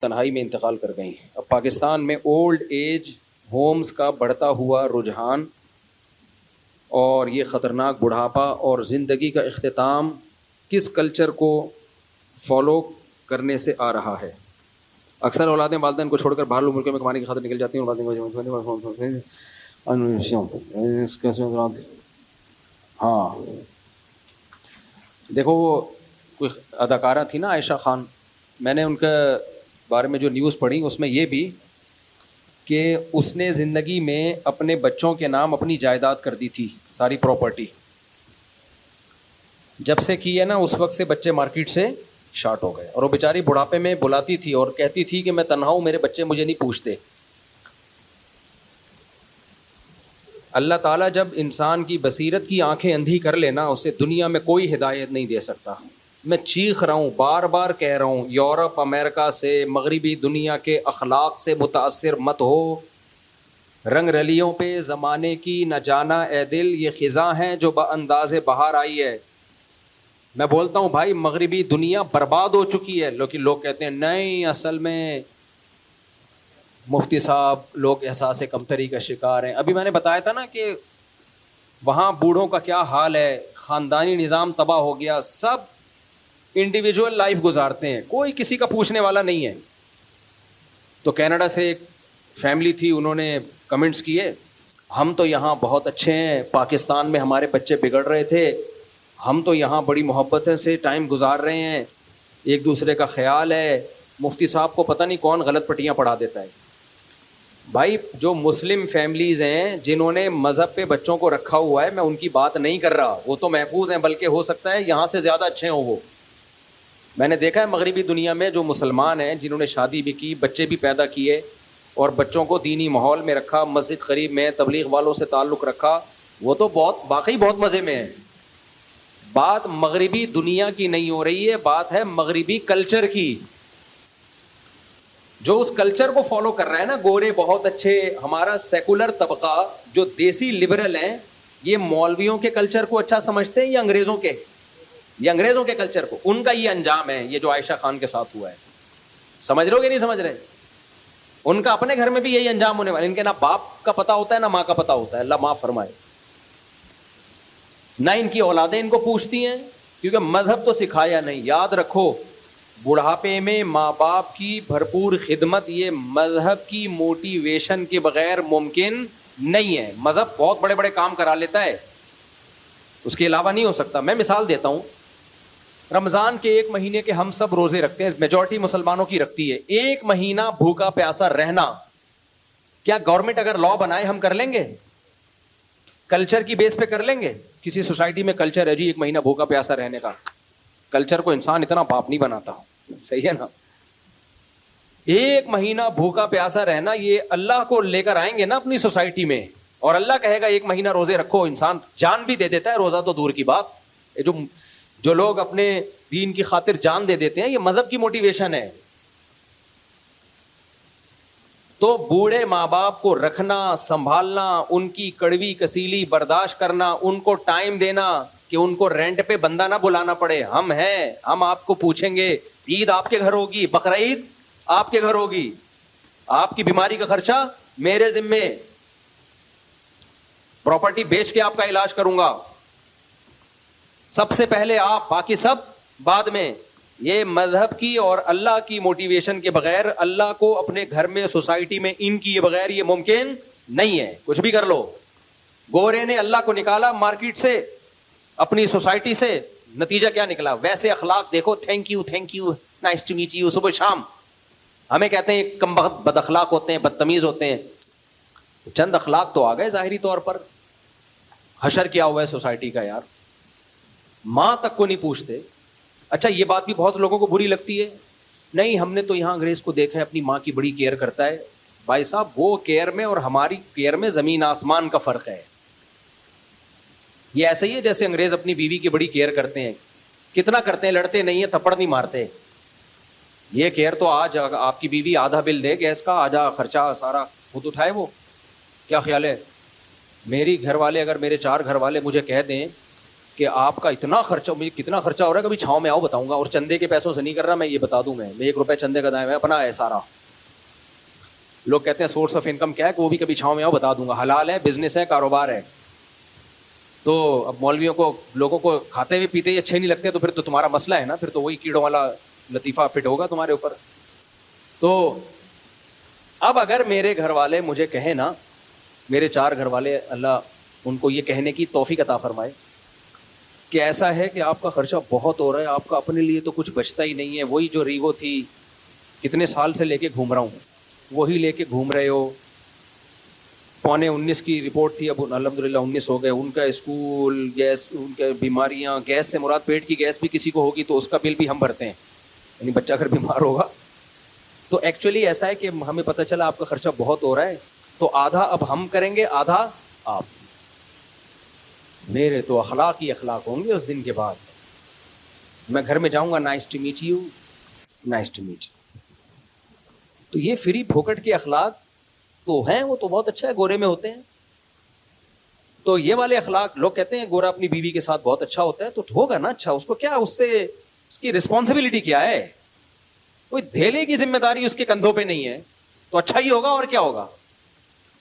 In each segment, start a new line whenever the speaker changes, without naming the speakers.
تنہائی میں انتقال کر گئیں. اب پاکستان میں اولڈ ایج ہومز کا بڑھتا ہوا رجحان اور یہ خطرناک بڑھاپا اور زندگی کا اختتام کس کلچر کو فالو کرنے سے آ رہا ہے؟ اکثر اولادیں والدین کو چھوڑ کر باہر ملکوں میں کمانے کی خاطر نکل جاتی ہیں. ہاں دیکھو، وہ کوئی اداکارہ تھی نا عائشہ خان، میں نے ان کے بارے میں جو نیوز پڑھی اس میں یہ بھی کہ اس نے زندگی میں اپنے بچوں کے نام اپنی جائیداد کر دی تھی، ساری پراپرٹی. جب سے کی ہے نا اس وقت سے بچے مارکیٹ سے شارٹ ہو گئے، اور وہ بیچاری بڑھاپے میں بلاتی تھی اور کہتی تھی کہ میں تنہا ہوں، میرے بچے مجھے نہیں پوچھتے. اللہ تعالیٰ جب انسان کی بصیرت کی آنکھیں اندھی کر لینا، اسے دنیا میں کوئی ہدایت نہیں دے سکتا. میں چیخ رہا ہوں، بار بار کہہ رہا ہوں، یورپ امریکہ سے مغربی دنیا کے اخلاق سے متاثر مت ہو. رنگ رلیوں پہ زمانے کی نہ جانا اے دل، یہ خزاں ہیں جو بانداز بہار آئی ہے. میں بولتا ہوں بھائی مغربی دنیا برباد ہو چکی ہے، لیکن لوگ کہتے ہیں نہیں، اصل میں مفتی صاحب لوگ احساس کمتری کا شکار ہیں. ابھی میں نے بتایا تھا نا کہ وہاں بوڑھوں کا کیا حال ہے، خاندانی نظام تباہ ہو گیا، سب انڈیویجول لائف گزارتے ہیں، کوئی کسی کا پوچھنے والا نہیں ہے. تو کینیڈا سے ایک فیملی تھی، انہوں نے کمنٹس کیے، ہم تو یہاں بہت اچھے ہیں، پاکستان میں ہمارے بچے بگڑ رہے تھے، ہم تو یہاں بڑی محبت سے ٹائم گزار رہے ہیں، ایک دوسرے کا خیال ہے. مفتی صاحب کو پتہ نہیں کون غلط پٹیاں پڑھا دیتا ہے. بھائی جو مسلم فیملیز ہیں جنہوں نے مذہب پہ بچوں کو رکھا ہوا ہے، میں ان کی بات نہیں کر رہا، وہ تو محفوظ ہیں، بلکہ ہو سکتا ہے یہاں سے زیادہ اچھے ہوں. وہ میں نے دیکھا ہے مغربی دنیا میں جو مسلمان ہیں جنہوں نے شادی بھی کی، بچے بھی پیدا کیے اور بچوں کو دینی ماحول میں رکھا، مسجد قریب میں، تبلیغ والوں سے تعلق رکھا، وہ تو واقعی بہت مزے میں ہیں. بات مغربی دنیا کی نہیں ہو رہی ہے، بات ہے مغربی کلچر کی. جو اس کلچر کو فالو کر رہا ہے نا، گورے بہت اچھے، ہمارا سیکولر طبقہ جو دیسی لبرل ہیں، یہ مولویوں کے کلچر کو اچھا سمجھتے ہیں یا انگریزوں کے؟ یہ انگریزوں کے کلچر کو، ان کا یہ انجام ہے، یہ جو عائشہ خان کے ساتھ ہوا ہے. سمجھ رہے ہو کہ نہیں سمجھ رہے؟ ان کا اپنے گھر میں بھی یہی انجام ہونے والا. ان کے نہ باپ کا پتہ ہوتا ہے نہ ماں کا پتہ ہوتا ہے، اللہ معاف فرمائے. نہ ان کی اولادیں ان کو پوچھتی ہیں، کیونکہ مذہب تو سکھایا نہیں. یاد رکھو، بڑھاپے میں ماں باپ کی بھرپور خدمت یہ مذہب کی موٹیویشن کے بغیر ممکن نہیں ہے. مذہب بہت بڑے بڑے کام کرا لیتا ہے، اس کے علاوہ نہیں ہو سکتا. میں مثال دیتا ہوں، رمضان کے ایک مہینے کے ہم سب روزے رکھتے ہیں، میجورٹی مسلمانوں کی رکھتی ہے. ایک مہینہ بھوکا پیاسا رہنا، کیا گورنمنٹ اگر لا بنائے ہم کر لیں گے؟ کلچر کی بیس پہ کر لیں گے؟ کسی سوسائٹی میں کلچر ہے جی ایک مہینہ بھوکا پیاسا رہنے کا، کلچر کو انسان اتنا باپ نہیں بناتا، صحیح ہے نا؟ ایک مہینہ بھوکا پیاسا رہنا، یہ اللہ کو لے کر آئیں گے نا اپنی سوسائٹی میں، اور اللہ کہے گا ایک مہینہ روزے رکھو، انسان جان بھی دے دیتا ہے. روزہ تو دور کی بات، جو لوگ اپنے دین کی خاطر جان دے دیتے ہیں، یہ مذہب کی موٹیویشن ہے. تو بوڑھے ماں باپ کو رکھنا، سنبھالنا، ان کی کڑوی کسیلی برداشت کرنا، ان کو ٹائم دینا کہ ان کو رینٹ پہ بندہ نہ بلانا پڑے. ہم ہیں، ہم آپ کو پوچھیں گے. عید آپ کے گھر ہوگی، بقرعید آپ کے گھر ہوگی، آپ کی بیماری کا خرچہ میرے ذمے، پراپرٹی بیچ کے آپ کا علاج کروں گا. سب سے پہلے آپ، باقی سب بعد میں. یہ مذہب کی اور اللہ کی موٹیویشن کے بغیر، اللہ کو اپنے گھر میں، سوسائٹی میں ان کی بغیر یہ ممکن نہیں ہے. کچھ بھی کر لو. گورے نے اللہ کو نکالا مارکیٹ سے، اپنی سوسائٹی سے، نتیجہ کیا نکلا؟ ویسے اخلاق دیکھو، thank you, nice to meet you, صبح شام. ہمیں کہتے ہیں کم بخت بد اخلاق ہوتے ہیں، بدتمیز ہوتے ہیں. تو چند اخلاق تو آ گئے ظاہری طور پر. حشر کیا ہوا ہے سوسائٹی کا یار، ماں تک کو نہیں پوچھتے. اچھا یہ بات بھی بہت لوگوں کو بری لگتی ہے، نہیں ہم نے تو یہاں انگریز کو دیکھا ہے اپنی ماں کی بڑی کیئر کرتا ہے. بھائی صاحب وہ کیئر میں اور ہماری کیئر میں زمین آسمان کا فرق ہے. یہ ایسا ہی ہے جیسے انگریز اپنی بیوی کی بڑی کیئر کرتے ہیں. کتنا کرتے ہیں؟ لڑتے نہیں ہیں، تھپڑ نہیں مارتے. یہ کیئر تو آج آپ کی بیوی آدھا بل دے گیس کا، آدھا خرچہ سارا خود اٹھائے. وہ کیا خیال ہے؟ میری گھر والے، اگر میرے 4 گھر والے مجھے کہہ دیں کہ آپ کا اتنا خرچہ, مجھے کتنا خرچہ ہو رہا ہے کبھی چھاؤں میں آؤ بتاؤں گا, اور چندے کے پیسوں سے نہیں کر رہا میں, یہ بتا دوں میں 1 روپے چندے کا دائیں ہے اپنا ہے سارا. لوگ کہتے ہیں سورس آف انکم کیا ہے, کہ وہ بھی کبھی چھاؤں میں آؤ بتا دوں گا, حلال ہے, بزنس ہے, کاروبار ہے. تو اب مولویوں کو, لوگوں کو کھاتے ہوئے پیتے ہی اچھے نہیں لگتے, تو پھر تو تمہارا مسئلہ ہے نا, پھر تو وہی کیڑوں والا لطیفہ فٹ ہوگا تمہارے اوپر. تو اب اگر میرے گھر والے مجھے کہیں نا, میرے 4 گھر والے, اللہ ان کو یہ کہنے کی توفیق عطا فرمائے کہ ایسا ہے کہ آپ کا خرچہ بہت ہو رہا ہے, آپ کا اپنے لیے تو کچھ بچتا ہی نہیں ہے, وہی جو ریوو تھی کتنے سال سے لے کے گھوم رہا ہوں وہی لے کے گھوم رہے ہو, 19.25 کی رپورٹ تھی, اب الحمدللہ 19 ہو گئے, ان کا اسکول, گیس, ان کے بیماریاں, گیس سے مراد پیٹ کی گیس بھی کسی کو ہوگی تو اس کا بل بھی ہم بھرتے ہیں, یعنی بچہ اگر بیمار ہوگا تو ایکچولی ایسا ہے کہ ہمیں پتہ چلا آپ کا خرچہ بہت ہو رہا ہے, تو آدھا اب ہم کریں گے, آدھا آپ. میرے تو اخلاق ہی اخلاق ہوں گے اس دن کے بعد. میں گھر میں جاؤں گا, nice to meet you, nice to meet you. تو یہ فری پھوکٹ کے اخلاق تو ہیں, وہ تو بہت اچھا ہے, گورے میں ہوتے ہیں. تو یہ والے اخلاق, لوگ کہتے ہیں گورا اپنی بیوی کے ساتھ بہت اچھا ہوتا ہے, تو ہوگا نا اچھا, اس کو کیا, اس سے اس کی رسپانسبلٹی کیا ہے, کوئی دھیلے کی ذمہ داری اس کے کندھوں پہ نہیں ہے, تو اچھا ہی ہوگا. اور کیا ہوگا,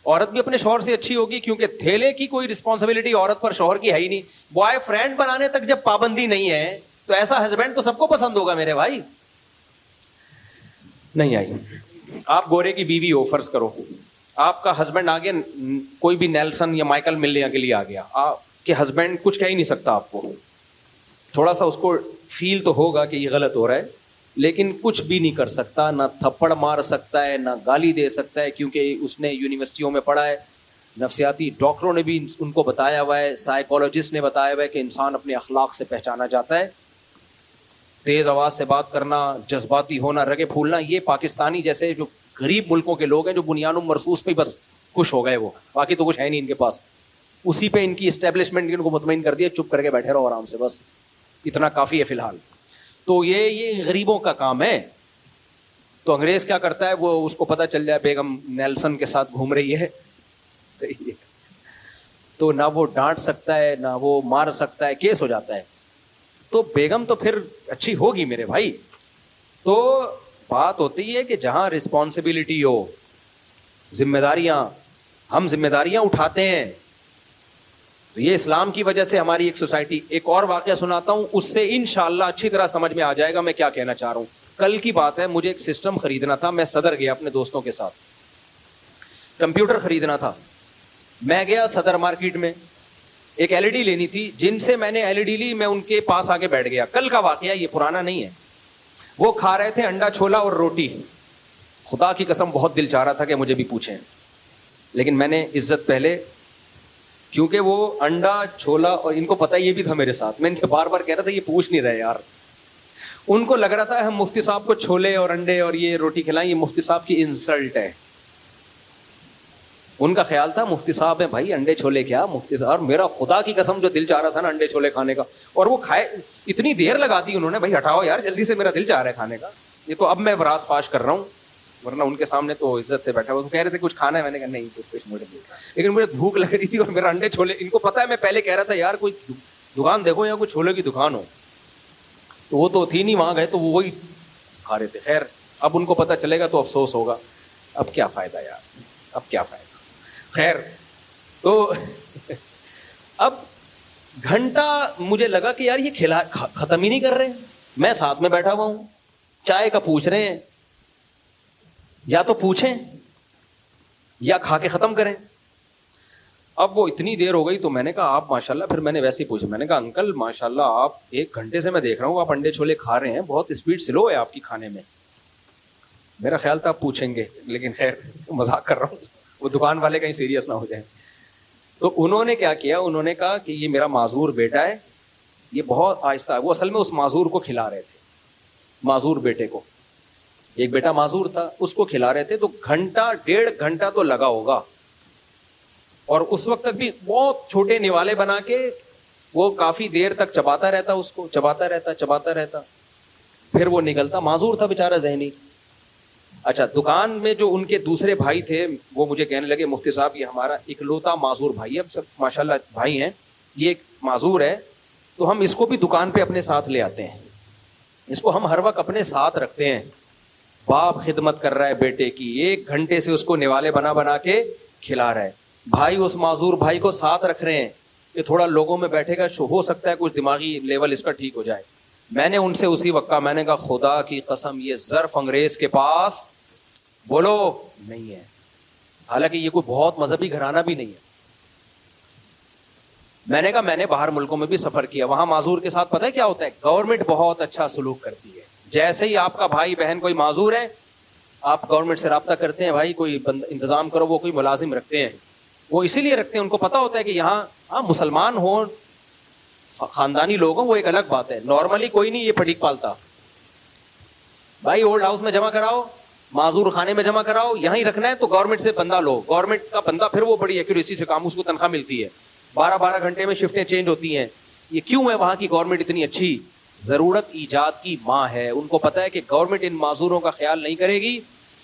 عورت بھی اپنے شوہر سے اچھی ہوگی, کیونکہ دھیلے کی کوئی رسپانسبلٹی عورت پر شوہر کی ہے ہی نہیں. بوائے فرینڈ بنانے تک جب پابندی نہیں ہے تو ایسا ہسبینڈ تو سب کو پسند ہوگا میرے بھائی. نہیں آئی, آپ گورے کی بیوی ہو, فرض کرو آپ کا ہسبینڈ آ گیا, کوئی بھی نیلسن یا مائیکل ملنے کے لیے آ گیا, آپ کے ہسبینڈ کچھ کہہ ہی نہیں سکتا آپ کو, تھوڑا سا اس کو فیل تو ہوگا کہ یہ غلط ہو رہا ہے, لیکن کچھ بھی نہیں کر سکتا, نہ تھپڑ مار سکتا ہے, نہ گالی دے سکتا ہے, کیونکہ اس نے یونیورسٹیوں میں پڑھا ہے, نفسیاتی ڈاکٹروں نے بھی ان کو بتایا ہوا ہے, سائیکالوجسٹ نے بتایا ہوا ہے کہ انسان اپنے اخلاق سے پہچانا جاتا ہے. تیز آواز سے بات کرنا, جذباتی ہونا, رگے پھولنا, یہ پاکستانی جیسے جو غریب ملکوں کے لوگ ہیں جو بنیاد و مرصوص پہ بس خوش ہو گئے, وہ باقی تو کچھ ہے نہیں ان کے پاس, اسی پہ ان کی اسٹیبلشمنٹ ان کو مطمئن کر دیا, چپ کر کے بیٹھے رہو آرام سے, بس اتنا کافی ہے فی الحال. تو یہ غریبوں کا کام ہے. تو انگریز کیا کرتا ہے, وہ اس کو پتہ چل جائے بیگم نیلسن کے ساتھ گھوم رہی ہے, صحیح ہے, تو نہ وہ ڈانٹ سکتا ہے نہ وہ مار سکتا ہے, کیس ہو جاتا ہے. تو بیگم تو پھر اچھی ہوگی میرے بھائی. تو بات ہوتی ہے کہ جہاں رسپانسبلٹی ہو, ذمہ داریاں, ہم ذمہ داریاں اٹھاتے ہیں, تو یہ اسلام کی وجہ سے ہماری ایک سوسائٹی. ایک اور واقعہ سناتا ہوں, اس سے انشاءاللہ اچھی طرح سمجھ میں آ جائے گا میں کیا کہنا چاہ رہا ہوں. کل کی بات ہے, مجھے ایک سسٹم خریدنا تھا, میں صدر گیا اپنے دوستوں کے ساتھ, کمپیوٹر خریدنا تھا. میں گیا صدر مارکیٹ میں, ایک ایل ای ڈی لینی تھی, جن سے میں نے ایل ای ڈی لی, میں ان کے پاس آگے بیٹھ گیا. کل کا واقعہ, یہ پرانا نہیں ہے. وہ کھا رہے تھے انڈا چھولا اور روٹی, خدا کی قسم بہت دل چاہ رہا تھا کہ مجھے بھی پوچھیں, لیکن میں نے عزت پہلے, کیونکہ وہ انڈا چھولا, اور ان کو پتہ یہ بھی تھا میرے ساتھ, میں ان سے بار بار کہہ رہا تھا یہ پوچھ نہیں رہے یار. ان کو لگ رہا تھا ہم مفتی صاحب کو چھولے اور انڈے اور یہ روٹی کھلائیں, یہ مفتی صاحب کی انسلٹ ہے. ان کا خیال تھا مفتی صاحب ہیں بھائی, انڈے چھولے کیا مفتی صاحب. اور میرا خدا کی قسم جو دل چاہ رہا تھا نا انڈے چھولے کھانے کا, اور وہ کھائے, اتنی دیر لگا دی انہوں نے, بھائی ہٹاؤ یار جلدی سے, میرا دل چاہ رہا ہے کھانے کا. یہ تو اب میں راز فاش کر رہا ہوں, ورنہ ان کے سامنے تو عزت سے بیٹھا. وہ کہہ رہے تھے کچھ کھانا ہے, میں نے کہا نہیں کچھ مجھے, لیکن مجھے بھوک لگ رہی تھی, اور میرا انڈے چھولے, ان کو پتا ہے میں پہلے کہہ رہا تھا یار کوئی دکان دیکھو یا کوئی چھولے کی دکان ہو, تو وہ تو تھی نہیں, وہاں گئے تو وہ وہی کھا رہے تھے. خیر اب ان کو پتہ چلے گا تو افسوس ہوگا, اب کیا فائدہ یار, اب کیا فائدہ. خیر تو اب گھنٹہ مجھے لگا کہ یار یہ ختم ہی نہیں کر رہے. میں ساتھ میں بیٹھا ہوا ہوں, چائے کا پوچھ رہے ہیں, یا تو پوچھیں یا کھا کے ختم کریں. اب وہ اتنی دیر ہو گئی, تو میں نے کہا آپ ماشاءاللہ, پھر میں نے ویسے ہی پوچھا, میں نے کہا انکل ماشاءاللہ آپ 1 گھنٹے سے میں دیکھ رہا ہوں آپ انڈے چھولے کھا رہے ہیں, بہت اسپیڈ سلو ہے آپ کی کھانے میں. میرا خیال تھا آپ پوچھیں گے, لیکن خیر مذاق کر رہا ہوں, وہ دکان والے کہیں سیریس نہ ہو جائیں. تو انہوں نے کیا کیا, انہوں نے کہا کہ یہ میرا معذور بیٹا ہے, یہ بہت آہستہ ہے. وہ اصل میں اس معذور کو کھلا رہے تھے, معذور بیٹے کو, ایک بیٹا معذور تھا, اس کو کھلا رہے تھے. تو 1.5 گھنٹہ تو لگا ہوگا, اور اس وقت تک بھی بہت چھوٹے نوالے بنا کے وہ کافی دیر تک چباتا رہتا, اس کو چباتا رہتا. پھر وہ نکلتا, معذور تھا بیچارہ ذہنی. اچھا, دکان میں جو ان کے دوسرے بھائی تھے وہ مجھے کہنے لگے مفتی صاحب یہ ہمارا اکلوتا معذور بھائی ہے, اب سب ماشاءاللہ بھائی ہیں, یہ ایک معذور ہے, تو ہم اس کو بھی دکان پہ اپنے ساتھ لے آتے ہیں, اس کو ہم ہر وقت اپنے ساتھ رکھتے ہیں. باپ خدمت کر رہا ہے بیٹے کی, 1 گھنٹے سے اس کو نوالے بنا بنا کے کھلا رہا ہے. بھائی اس معذور بھائی کو ساتھ رکھ رہے ہیں کہ تھوڑا لوگوں میں بیٹھے گا, ہو سکتا ہے کچھ دماغی لیول اس کا ٹھیک ہو جائے. میں نے ان سے اسی وقت کہا, میں نے کہا خدا کی قسم یہ ظرف انگریز کے پاس بولو نہیں ہے, حالانکہ یہ کوئی بہت مذہبی گھرانہ بھی نہیں ہے. میں نے کہا میں نے باہر ملکوں میں بھی سفر کیا, وہاں معذور کے ساتھ پتہ ہے کیا ہوتا ہے, گورنمنٹ بہت اچھا سلوک کرتی ہے. جیسے ہی آپ کا بھائی بہن کوئی معذور ہے, آپ گورنمنٹ سے رابطہ کرتے ہیں, بھائی کوئی انتظام کرو, وہ کوئی ملازم رکھتے ہیں. وہ اسی لیے رکھتے ہیں, ان کو پتا ہوتا ہے کہ یہاں مسلمان ہوں, خاندانی لوگ ہوں, وہ ایک الگ بات ہے. نارملی کوئی نہیں یہ پھٹیک پالتا. بھائی اولڈ ہاؤس میں جمع کراؤ, معذور خانے میں جمع کراؤ, یہیں رکھنا ہے تو گورنمنٹ سے بندہ لو. گورنمنٹ کا بندہ پھر وہ بڑی ایکوریسی سے کام, اس کو تنخواہ ملتی ہے, 12 گھنٹے میں شفٹیں چینج ہوتی ہیں. یہ کیوں ہے وہاں کی گورنمنٹ اتنی اچھی؟ ضرورت ایجاد کی ماں ہے. ان کو پتا ہے کہ گورنمنٹ ان معذوروں کا خیال نہیں کرے گی,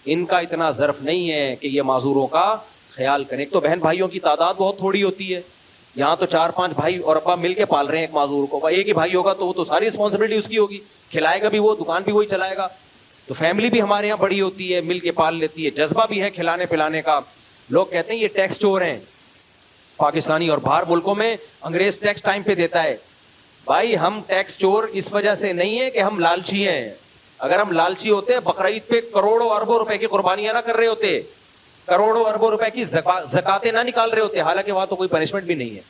ان کا اتنا ظرف نہیں ہے کہ یہ معذوروں کا خیال کریں. ایک تو بہن بھائیوں کی تعداد بہت تھوڑی ہوتی ہے, یہاں تو 4-5 بھائی اور ابا مل کے پال رہے ہیں ایک معذور کو. ایک ہی بھائی ہوگا تو وہ تو ساری رسپانسبلٹی اس کی ہوگی, کھلائے گا بھی وہ, دکان بھی وہی چلائے گا. تو فیملی بھی ہمارے یہاں بڑی ہوتی ہے, مل کے پال لیتی ہے, جذبہ بھی ہے کھلانے پلانے کا. لوگ کہتے ہیں یہ ٹیکس چور ہیں پاکستانی, اور باہر ملکوں میں انگریز ٹیکس ٹائم پہ دیتا ہے. بھائی ہم ٹیکس چور اس وجہ سے نہیں ہے کہ ہم لالچی ہیں. اگر ہم لالچی ہوتے بقرعید پہ کروڑوں اربوں روپے کی قربانیاں نہ کر رہے ہوتے, کروڑوں اربوں روپے کی زکاتیں نہ نکال رہے ہوتے. حالانکہ وہاں تو کوئی پنشمنٹ بھی نہیں ہے.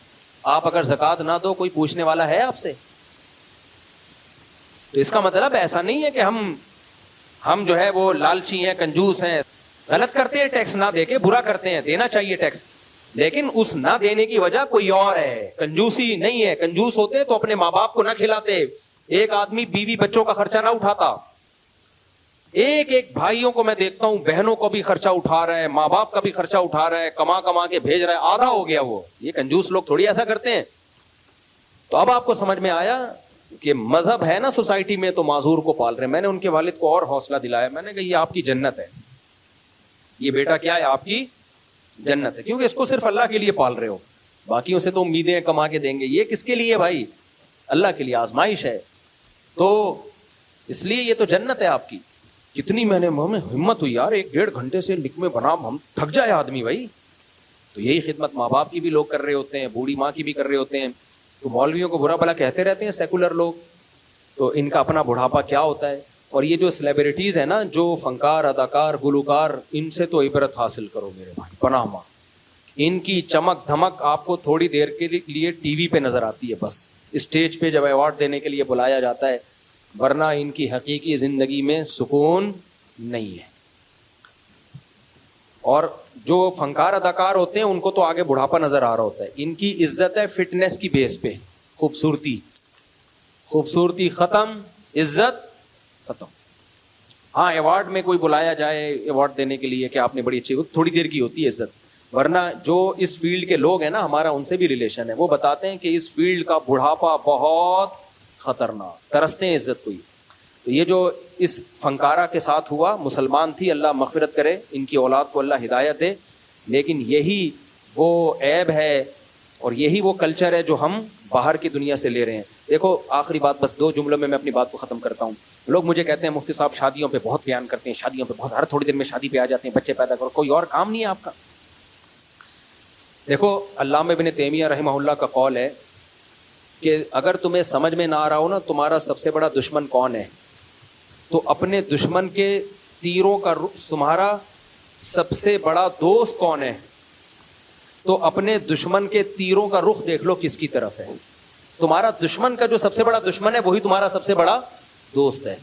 آپ اگر زکات نہ دو کوئی پوچھنے والا ہے آپ سے؟ تو اس کا مطلب ایسا نہیں ہے کہ ہم جو ہے وہ لالچی ہیں, کنجوس ہیں. غلط کرتے ہیں ٹیکس نہ دے کے, برا کرتے ہیں, دینا چاہیے ٹیکس, لیکن اس نہ دینے کی وجہ کوئی اور ہے, کنجوسی نہیں ہے. کنجوس ہوتے تو اپنے ماں باپ کو نہ کھلاتے, ایک آدمی بیوی بچوں کا خرچہ نہ اٹھاتا. ایک بھائیوں کو میں دیکھتا ہوں, بہنوں کو بھی خرچہ اٹھا رہا ہے, ماں باپ کا بھی خرچہ اٹھا رہا ہے, کما کے بھیج رہا ہے, آدھا ہو گیا وہ. یہ کنجوس لوگ تھوڑی ایسا کرتے ہیں. تو اب آپ کو سمجھ میں آیا کہ مذہب ہے نا سوسائٹی میں, تو معذور کو پال رہے ہیں. میں نے ان کے والد کو اور حوصلہ دلایا, میں نے کہا یہ آپ کی جنت ہے, یہ بیٹا کیا ہے آپ کی جنت ہے, کیونکہ اس کو صرف اللہ کے لیے پال رہے ہو. باقیوں سے تو امیدیں کما کے دیں گے, یہ کس کے لیے بھائی؟ اللہ کے لیے, آزمائش ہے. تو اس لیے یہ تو جنت ہے آپ کی. کتنی میں نے ہمت ہوئی یار, 1-1.5 گھنٹے سے نکمے بنا, ہم تھک جائے آدمی بھائی. تو یہی خدمت ماں باپ کی بھی لوگ کر رہے ہوتے ہیں, بوڑھی ماں کی بھی کر رہے ہوتے ہیں. تو مولویوں کو برا بھلا کہتے رہتے ہیں سیکولر لوگ, تو ان کا اپنا بڑھاپا کیا ہوتا ہے. اور یہ جو سیلیبریٹیز ہیں نا, جو فنکار, اداکار, گلوکار, ان سے تو عبرت حاصل کرو میرے بھائی, پناہ ماں. ان کی چمک دھمک آپ کو تھوڑی دیر کے لیے ٹی وی پہ نظر آتی ہے, بس اسٹیج پہ جب ایوارڈ دینے کے لیے بلایا جاتا ہے, ورنہ ان کی حقیقی زندگی میں سکون نہیں ہے. اور جو فنکار اداکار ہوتے ہیں ان کو تو آگے بڑھاپا نظر آ رہا ہوتا ہے. ان کی عزت ہے فٹنس کی بیس پہ, خوبصورتی ختم, عزت ختم. ہاں ایوارڈ میں کوئی بلایا جائے ایوارڈ دینے کے لیے کہ آپ نے بڑی اچھی, تھوڑی دیر کی ہوتی ہے عزت. ورنہ جو اس فیلڈ کے لوگ ہیں نا, ہمارا ان سے بھی ریلیشن ہے, وہ بتاتے ہیں کہ اس فیلڈ کا بڑھاپا بہت خطرناک, ترستے ہیں عزت کو ہی. تو یہ جو اس فنکارہ کے ساتھ ہوا, مسلمان تھی, اللہ مغفرت کرے, ان کی اولاد کو اللہ ہدایت دے, لیکن یہی وہ عیب ہے اور یہی وہ کلچر ہے جو ہم باہر کی دنیا سے لے رہے ہیں. دیکھو آخری بات, بس 2 جملوں میں اپنی بات کو ختم کرتا ہوں. لوگ مجھے کہتے ہیں مفتی صاحب شادیوں پہ بہت بیان کرتے ہیں, شادیوں پہ بہت, ہر تھوڑی دیر میں شادی پہ آ جاتے ہیں, بچے پیدا کرو, کوئی اور کام نہیں ہے آپ کا. دیکھو علامہ ابن تیمیہ رحمہ اللہ کا قول ہے کہ اگر تمہیں سمجھ میں نہ آ رہا ہو نا تمہارا سب سے بڑا دشمن کون ہے, تو اپنے دشمن کے تیروں کا تمہارا سب سے بڑا دوست کون ہے, تو اپنے دشمن کے تیروں کا رخ دیکھ لو کس کی طرف ہے. تمہارا دشمن کا جو سب سے بڑا دشمن ہے وہی تمہارا سب سے بڑا دوست ہے.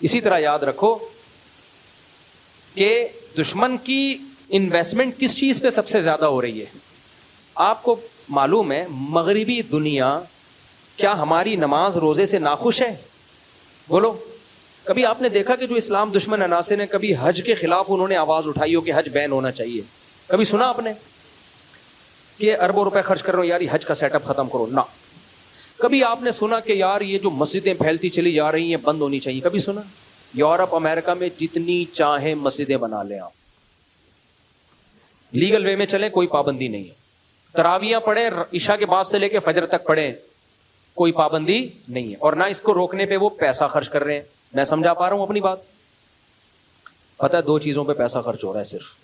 اسی طرح یاد رکھو کہ دشمن کی انویسٹمنٹ کس چیز پہ سب سے زیادہ ہو رہی ہے. آپ کو معلوم ہے مغربی دنیا کیا ہماری نماز روزے سے ناخوش ہے؟ بولو. کبھی آپ نے دیکھا کہ جو اسلام دشمن عناصر نے کبھی حج کے خلاف انہوں نے آواز اٹھائی ہو کہ حج بین ہونا چاہیے؟ کبھی سنا آپ نے کہ اربوں روپے خرچ کر رہے ہو یار حج کا سیٹ اپ ختم کرو؟ نہ. کبھی آپ نے سنا کہ یار یہ جو مسجدیں پھیلتی چلی جا رہی ہیں بند ہونی چاہیے؟ کبھی سنا؟ یورپ امریکہ میں جتنی چاہیں مسجدیں بنا لیں آپ, لیگل وے میں چلیں, کوئی پابندی نہیں ہے. تراویاں پڑھیں عشاء کے بعد سے لے کے فجر تک پڑھیں, کوئی پابندی نہیں ہے, اور نہ اس کو روکنے پہ وہ پیسہ خرچ کر رہے ہیں. میں سمجھا پا رہا ہوں اپنی بات؟ پتہ ہے 2 چیزوں پہ پیسہ خرچ ہو رہا ہے صرف.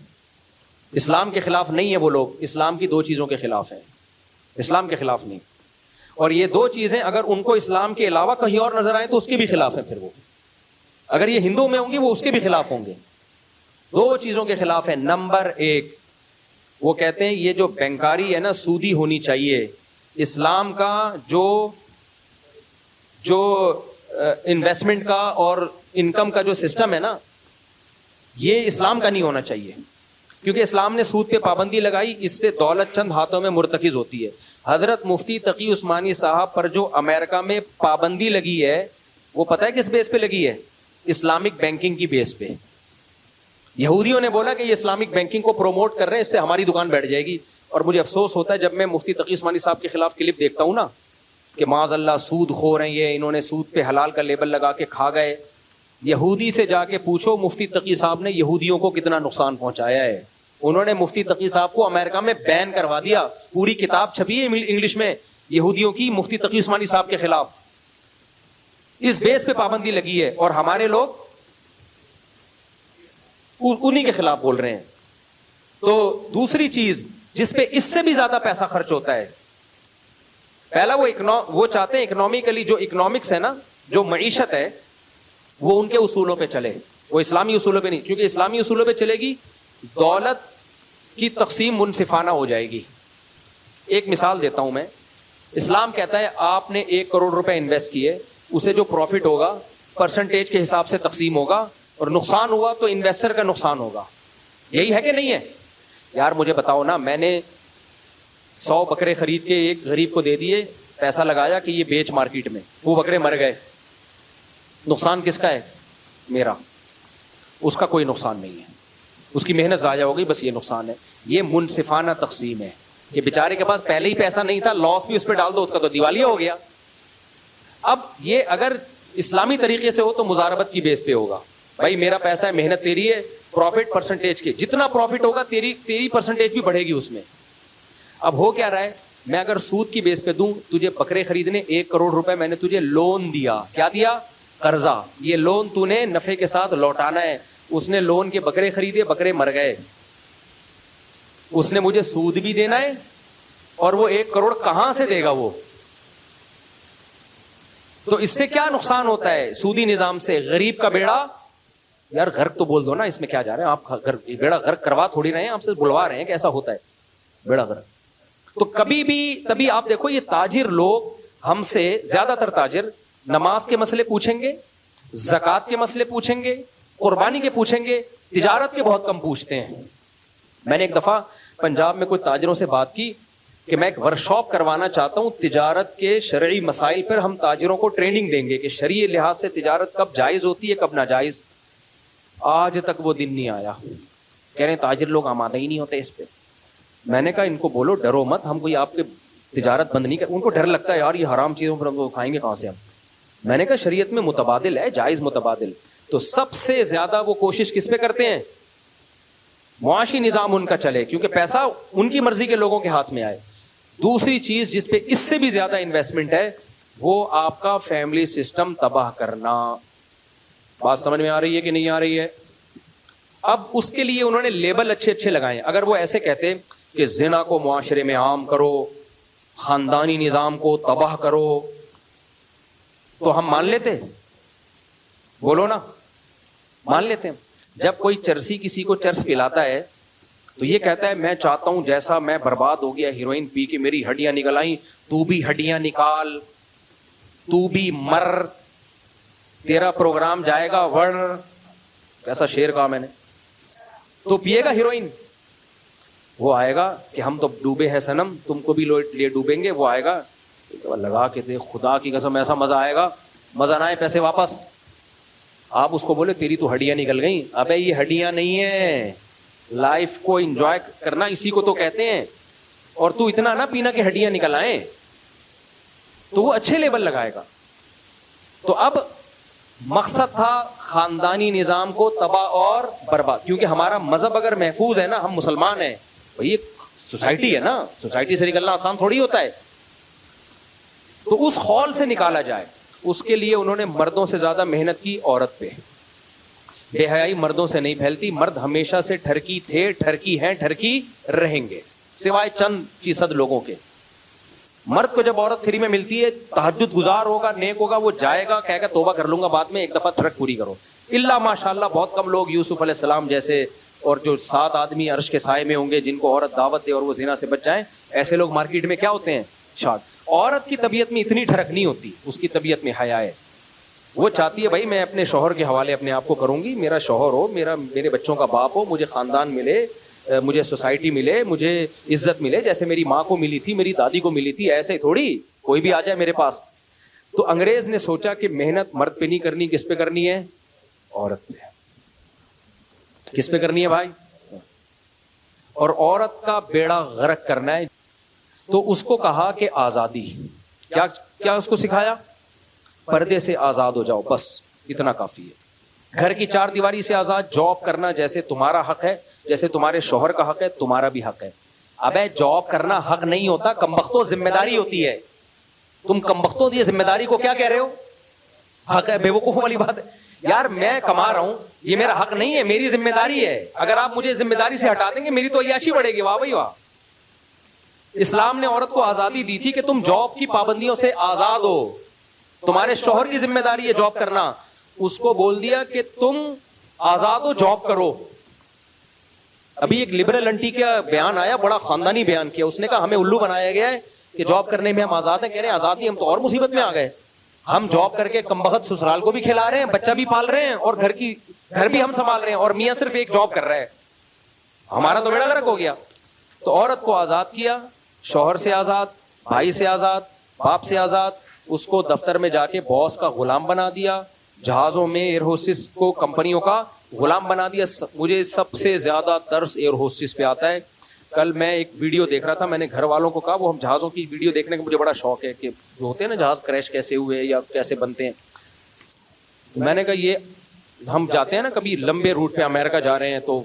اسلام کے خلاف نہیں ہے وہ لوگ, اسلام کی 2 چیزوں کے خلاف ہیں, اسلام کے خلاف نہیں. اور یہ 2 چیزیں اگر ان کو اسلام کے علاوہ کہیں اور نظر آئے تو اس کے بھی خلاف ہیں. پھر وہ اگر یہ ہندو میں ہوں گی وہ اس کے بھی خلاف ہوں گے. 2 چیزوں کے خلاف ہے. نمبر 1, وہ کہتے ہیں یہ جو بینکاری ہے نا سودی ہونی چاہیے. اسلام کا جو انویسٹمنٹ کا اور انکم کا جو سسٹم ہے نا, یہ اسلام کا نہیں ہونا چاہیے, کیونکہ اسلام نے سود پہ پابندی لگائی, اس سے دولت چند ہاتھوں میں مرتکز ہوتی ہے. حضرت مفتی تقی عثمانی صاحب پر جو امریکہ میں پابندی لگی ہے وہ پتہ ہے کس بیس پہ لگی ہے؟ اسلامک بینکنگ کی بیس پہ. یہودیوں نے بولا کہ یہ اسلامک بینکنگ کو پروموٹ کر رہے ہیں, اس سے ہماری دکان بیٹھ جائے گی. اور مجھے افسوس ہوتا ہے جب میں مفتی تقی عثمانی صاحب کے خلاف کلپ دیکھتا ہوں نا کہ معاذ اللہ سود خور ہیں یہ, انہوں نے سود پہ حلال کا لیبل لگا کے کھا گئے. یہودی سے جا کے پوچھو مفتی تقی صاحب نے یہودیوں کو کتنا نقصان پہنچایا ہے. انہوں نے مفتی تقی صاحب کو امریکہ میں بین کروا دیا. پوری کتاب چھپی ہے انگلش میں یہودیوں کی مفتی تقی عثمانی صاحب کے خلاف. اس بیس پہ پابندی لگی ہے اور ہمارے لوگ انہی کے خلاف بول رہے ہیں. تو دوسری چیز جس پہ اس سے بھی زیادہ پیسہ خرچ ہوتا ہے, پہلا وہ چاہتے ہیں اکنامکلی, جو اکنامکس ہے نا, جو معیشت ہے وہ ان کے اصولوں پہ چلے, وہ اسلامی اصولوں پہ نہیں. کیونکہ اسلامی اصولوں پہ چلے گی دولت کی تقسیم منصفانہ ہو جائے گی. ایک مثال دیتا ہوں میں. اسلام کہتا ہے آپ نے 1 کروڑ روپے انویسٹ کیے, اسے جو پروفٹ ہوگا پرسنٹیج کے حساب سے تقسیم ہوگا, اور نقصان ہوا تو انویسٹر کا نقصان ہوگا. یہی ہے کہ نہیں ہے؟ یار مجھے بتاؤ نا, میں نے 100 بکرے خرید کے ایک غریب کو دے دیے, پیسہ لگایا کہ یہ بیچ مارکیٹ میں, وہ بکرے مر گئے, نقصان کس کا ہے؟ میرا. اس کا کوئی نقصان نہیں ہے, اس کی محنت ضائع ہو گئی, بس یہ نقصان ہے. یہ منصفانہ تقسیم ہے کہ بیچارے کے پاس پہلے ہی پیسہ نہیں تھا, لاس بھی اس پہ ڈال دو, اس کا تو دیوالیہ ہو گیا. اب یہ اگر اسلامی طریقے سے ہو تو مضاربت کی بیس پہ ہوگا. بھائی میرا پیسہ ہے, محنت تیری ہے, پروفٹ پرسنٹیج کے, جتنا پروفٹ ہوگا تیری پرسنٹیج بھی بڑھے گی اس میں. اب ہو کیا رہا ہے, میں اگر سود کی بیس پہ دوں تجھے بکرے خریدنے 1 کروڑ روپے, میں نے تجھے لون دیا. کیا دیا؟ قرضہ. یہ لون تو نے نفع کے ساتھ لوٹانا ہے. اس نے لون کے بکرے خریدے, بکرے مر گئے, اس نے مجھے سود بھی دینا ہے, اور وہ 1 کروڑ کہاں سے دے گا وہ؟ تو اس سے کیا نقصان ہوتا ہے سودی نظام سے؟ غریب کا بیڑا, یار غرق تو بول دو نا, اس میں کیا جا رہے ہیں آپ؟ بیڑا غرق کروا تھوڑی رہے ہیں, آپ سے بلوا رہے ہیں کہ ایسا ہوتا ہے بیڑا غرق. تو کبھی بھی تبھی آپ دیکھو یہ تاجر لوگ ہم سے زیادہ تر تاجر نماز کے مسئلے پوچھیں گے, زکوٰۃ کے مسئلے پوچھیں گے, قربانی کے پوچھیں گے, تجارت کے بہت کم پوچھتے ہیں. میں نے ایک دفعہ پنجاب میں کچھ تاجروں سے بات کی کہ میں ایک ورکشاپ کروانا چاہتا ہوں تجارت کے شرعی مسائل پر, ہم تاجروں کو ٹریننگ دیں گے کہ شرعی لحاظ سے تجارت کب جائز ہوتی ہے کب ناجائز. آج تک وہ دن نہیں آیا. کہہ رہے ہیں تاجر لوگ آمادہ ہی نہیں ہوتے اس پہ. میں نے کہا ان کو بولو ڈرو مت, ہم کوئی آپ کے تجارت بند نہیں کر. ان کو ڈر لگتا ہے یار یہ حرام چیزوں پر ہم کھائیں گے کہاں سے ہم. میں نے کہا شریعت میں متبادل ہے, جائز متبادل. تو سب سے زیادہ وہ کوشش کس پہ کرتے ہیں؟ معاشی نظام ان کا چلے, کیونکہ پیسہ ان کی مرضی کے لوگوں کے ہاتھ میں آئے. دوسری چیز جس پہ اس سے بھی زیادہ انویسٹمنٹ ہے وہ آپ کا فیملی سسٹم تباہ کرنا. بات سمجھ میں آ رہی ہے کہ نہیں آ رہی ہے؟ اب اس کے لیے انہوں نے لیبل اچھے اچھے لگائے ہیں. اگر وہ ایسے کہتے کہ زنا کو معاشرے میں عام کرو, خاندانی نظام کو تباہ کرو, تو ہم مان لیتے؟ بولو نا, مان لیتے ہیں. جب کوئی چرسی کسی کو چرس پلاتا ہے تو یہ کہتا ہے میں چاہتا ہوں جیسا میں برباد ہو گیا ہیروئن پی کے میری ہڈیاں نکل آئیں, تو بھی ہڈیاں نکال, تو بھی مر, تیرا پروگرام جائے گا ور. کیسا شعر کہا میں نے. تو پیے گا ہیروئن, وہ آئے گا کہ ہم تو ڈوبے ہیں سنم, تم کو بھی لے ڈوبیں گے. وہ آئے گا لگا کے دے, خدا کی قسم ایسا مزہ آئے گا, مزہ نہ آئے پیسے واپس. آپ اس کو بولے تیری تو ہڈیاں نکل گئیں. ابے یہ ہڈیاں نہیں ہیں, لائف کو انجوائے کرنا اسی کو تو کہتے ہیں. اور تو اتنا نہ پینا کہ ہڈیاں نکل آئیں. تو وہ اچھے لیبل لگائے گا. تو اب مقصد تھا خاندانی نظام کو تباہ اور برباد, کیونکہ ہمارا مذہب اگر محفوظ ہے نا, ہم مسلمان ہیں, یہ سوسائٹی ہے نا, سوسائٹی سے نکلنا آسان تھوڑی ہوتا ہے. تو اس خول سے نکالا جائے، اس کے لیے انہوں نے مردوں سے زیادہ محنت کی عورت پہ. بے حیائی مردوں سے نہیں پھیلتی، مرد ہمیشہ سے ٹھرکی تھے، ٹھرکی ہیں، ٹھرکی رہیں گے، سوائے چند فیصد لوگوں کے. مرد کو جب عورت فری میں ملتی ہے، تہجد گزار ہوگا، نیک ہوگا، وہ جائے گا، کہے گا توبہ کر لوں گا بعد میں، ایک دفعہ تھرک پوری کرو. اللہ ماشاءاللہ بہت کم لوگ یوسف علیہ السلام جیسے، اور جو 7 آدمی عرش کے سائے میں ہوں گے جن کو عورت دعوت دے اور وہ زنا سے بچ جائیں، ایسے لوگ مارکیٹ میں کیا ہوتے ہیں؟ شاد. عورت کی طبیعت میں اتنی ٹھڑک نہیں ہوتی، اس کی طبیعت میں حیا ہے. وہ چاہتی ہے بھائی میں اپنے شوہر کے حوالے اپنے آپ کو کروں گی، میرا شوہر ہو، میرے بچوں کا باپ ہو، مجھے خاندان ملے، مجھے سوسائٹی ملے، مجھے عزت ملے جیسے میری ماں کو ملی تھی، میری دادی کو ملی تھی. ایسے ہی تھوڑی کوئی بھی آ جائے میرے پاس. تو انگریز نے سوچا کہ محنت مرد پہ نہیں کرنی، کس پہ کرنی ہے؟ عورت پہ. کس پہ کرنی ہے بھائی؟ اور عورت کا بیڑا غرق کرنا ہے. تو اس کو کہا کہ آزادی. کیا اس کو سکھایا؟ پردے سے آزاد ہو جاؤ، بس اتنا کافی ہے. گھر کی 4 دیواری سے آزاد. جاب کرنا جیسے تمہارا حق ہے، جیسے تمہارے شوہر کا حق ہے، تمہارا بھی حق ہے. ابے جاب کرنا حق نہیں ہوتا، کمبختوں ذمہ داری ہوتی ہے. تم کمبختوں دی ذمہ داری کو کیا کہہ رہے ہو؟ حق ہے. بے وقوف والی بات ہے یار. میں کما رہا ہوں، یہ میرا حق نہیں ہے، میری ذمہ داری ہے. اگر آپ مجھے ذمہ داری سے ہٹا دیں گے میری تو عیاشی بڑھے گی. واہ بھائی واہ. اسلام نے عورت کو آزادی دی تھی کہ تم جاب کی پابندیوں سے آزاد ہو، تمہارے شوہر کی ذمہ داری ہے جاب کرنا. اس کو بول دیا کہ تم آزاد ہو، جاب کرو. ابھی ایک لبرل انٹی کا بیان آیا، بڑا خاندانی بیان کیا. اس نے کہا ہمیں الو بنایا گیا ہے کہ جاب کرنے میں ہم آزاد ہیں. کہہ رہے ہیں آزادی، ہم تو اور مصیبت میں آ گئے. ہم جاب کر کے کمبخت سسرال کو بھی کھلا رہے ہیں، بچہ بھی پال رہے ہیں، اور گھر بھی ہم سنبھال رہے ہیں، اور میاں صرف ایک جاب کر رہا ہے. ہمارا تو بیڑا غرق ہو گیا. تو عورت کو آزاد کیا، شوہر سے آزاد، بھائی سے آزاد، باپ سے آزاد. اس کو دفتر میں جا کے باس کا غلام بنا دیا، جہازوں میں ایئر ہوسٹس کو کمپنیوں کا غلام بنا دیا. مجھے سب سے زیادہ ترس ایئر ہوسٹس پہ آتا ہے. کل میں ایک ویڈیو دیکھ رہا تھا، میں نے گھر والوں کو کہا وہ ہم جہازوں کی ویڈیو دیکھنے کا مجھے بڑا شوق ہے کہ جو ہوتے ہیں نا جہاز کریش کیسے ہوئے یا کیسے بنتے ہیں. تو میں نے کہا یہ ہم جاتے ہیں نا کبھی لمبے روٹ پہ امریکہ جا رہے ہیں تو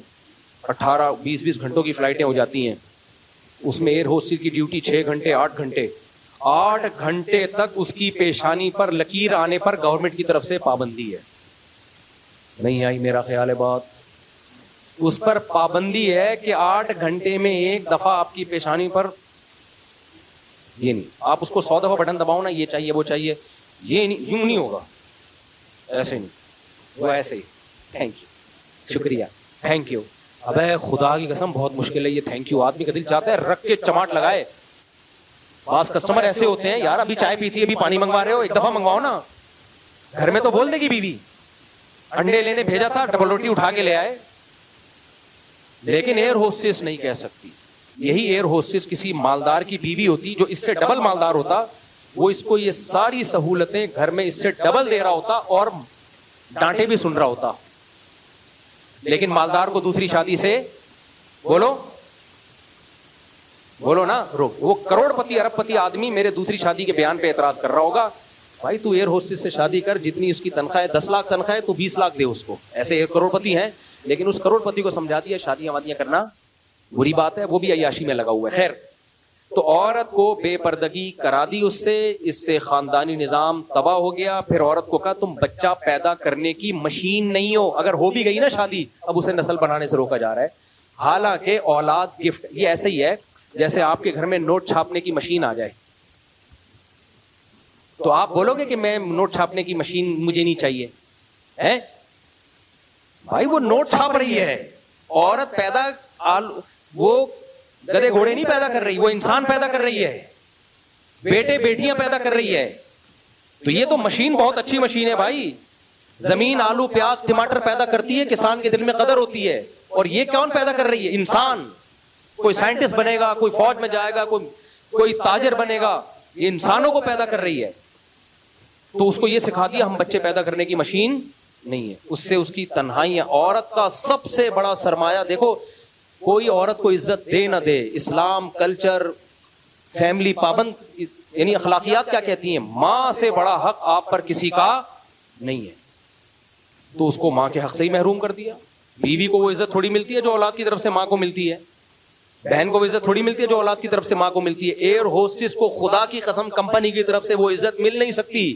18-20 گھنٹوں کی فلائٹیں ہو جاتی ہیں. اس میں ایئر ہوسٹس کی ڈیوٹی 6 گھنٹے 8 گھنٹے 8 گھنٹے تک اس کی پیشانی پر لکیر آنے پر گورنمنٹ کی طرف سے پابندی ہے. نہیں آئی میرا خیال ہے بات. اس پر پابندی ہے کہ 8 گھنٹے میں ایک دفعہ آپ کی پیشانی پر یہ نہیں. آپ اس کو 100 دفعہ بٹن دباؤ نا، یہ چاہیے وہ چاہیے، یہ نہیں، یوں نہیں ہوگا، ایسے نہیں، وہ ایسے ہی. تھینک یو، شکریہ، تھینک یو. ابے خدا کی قسم بہت مشکل ہے یہ تھینک یو. آدمی کا دل چاہتا ہے رکھ کے چماٹ لگائے. بعض کسٹمر ایسے ہوتے ہیں یار، ابھی چائے پیتی ہے، ابھی پانی منگوا رہے ہو، ایک دفعہ منگواؤ نا. گھر میں تو بول دے گی بیوی انڈے لینے بھیجا تھا، ڈبل روٹی اٹھا کے لے آئے. لیکن ایئر ہوسٹس نہیں کہہ سکتی. یہی ایئر ہوسٹس کسی مالدار کی بیوی ہوتی جو اس سے ڈبل مالدار ہوتا، وہ اس کو یہ ساری سہولتیں گھر میں اس سے ڈبل دے رہا ہوتا اور ڈانٹے بھی سن رہا ہوتا. لیکن مالدار کو دوسری شادی سے بولو نا وہ کروڑ پتی ارب پتی آدمی میرے دوسری شادی کے بیان پہ اعتراض کر رہا ہوگا. بھائی تو ایئر ہوسٹس سے شادی کر، جتنی اس کی تنخواہ ہے 10 لاکھ تنخواہ ہے تو 20 لاکھ دے اس کو. ایسے ایک کروڑ پتی ہیں، لیکن اس کروڑ پتی کو سمجھا دیا شادیاں وادیاں کرنا بری بات ہے، وہ بھی عیاشی میں لگا ہوا ہے. خیر، تو عورت کو بے پردگی کرا دی اس سے خاندانی نظام تباہ ہو گیا. پھر عورت کو کہا تم بچہ پیدا کرنے کی مشین نہیں ہو. اگر ہو بھی گئی نا شادی، اب اسے نسل بنانے سے روکا جا رہا ہے. حالانکہ اولاد گفٹ. یہ ایسے ہی ہے جیسے آپ کے گھر میں نوٹ چھاپنے کی مشین آ جائے تو آپ بولو گے کہ میں نوٹ چھاپنے کی مشین مجھے نہیں چاہیے. بھائی وہ نوٹ چھاپ رہی ہے. عورت پیدا وہ گدے گھوڑے نہیں پیدا کر رہی، وہ انسان پیدا کر رہی ہے، بیٹے بیٹیاں پیدا کر رہی ہے. تو یہ تو مشین بہت اچھی مشین ہے بھائی. زمین آلو پیاز ٹماٹر پیدا کرتی ہے، کسان کے دل میں قدر ہوتی ہے. اور یہ کون پیدا کر رہی ہے؟ انسان. کوئی سائنٹسٹ بنے گا، کوئی فوج میں جائے گا، کوئی تاجر بنے گا. یہ انسانوں کو پیدا کر رہی ہے. تو اس کو یہ سکھا دیا ہم بچے پیدا کرنے کی مشین نہیں ہے. اس سے اس کی تنہائی ہے. عورت کا سب سے بڑا سرمایہ دیکھو، کوئی عورت کو عزت دے نہ دے، اسلام، کلچر، فیملی پابند، یعنی اخلاقیات کیا کہتی ہیں، ماں سے بڑا حق آپ پر کسی کا نہیں ہے. تو اس کو ماں کے حق سے ہی محروم کر دیا. بیوی کو وہ عزت تھوڑی ملتی ہے جو اولاد کی طرف سے ماں کو ملتی ہے. بہن کو وہ عزت تھوڑی ملتی ہے جو اولاد کی طرف سے ماں کو ملتی ہے. ایئر ہوسٹس کو خدا کی قسم کمپنی کی طرف سے وہ عزت مل نہیں سکتی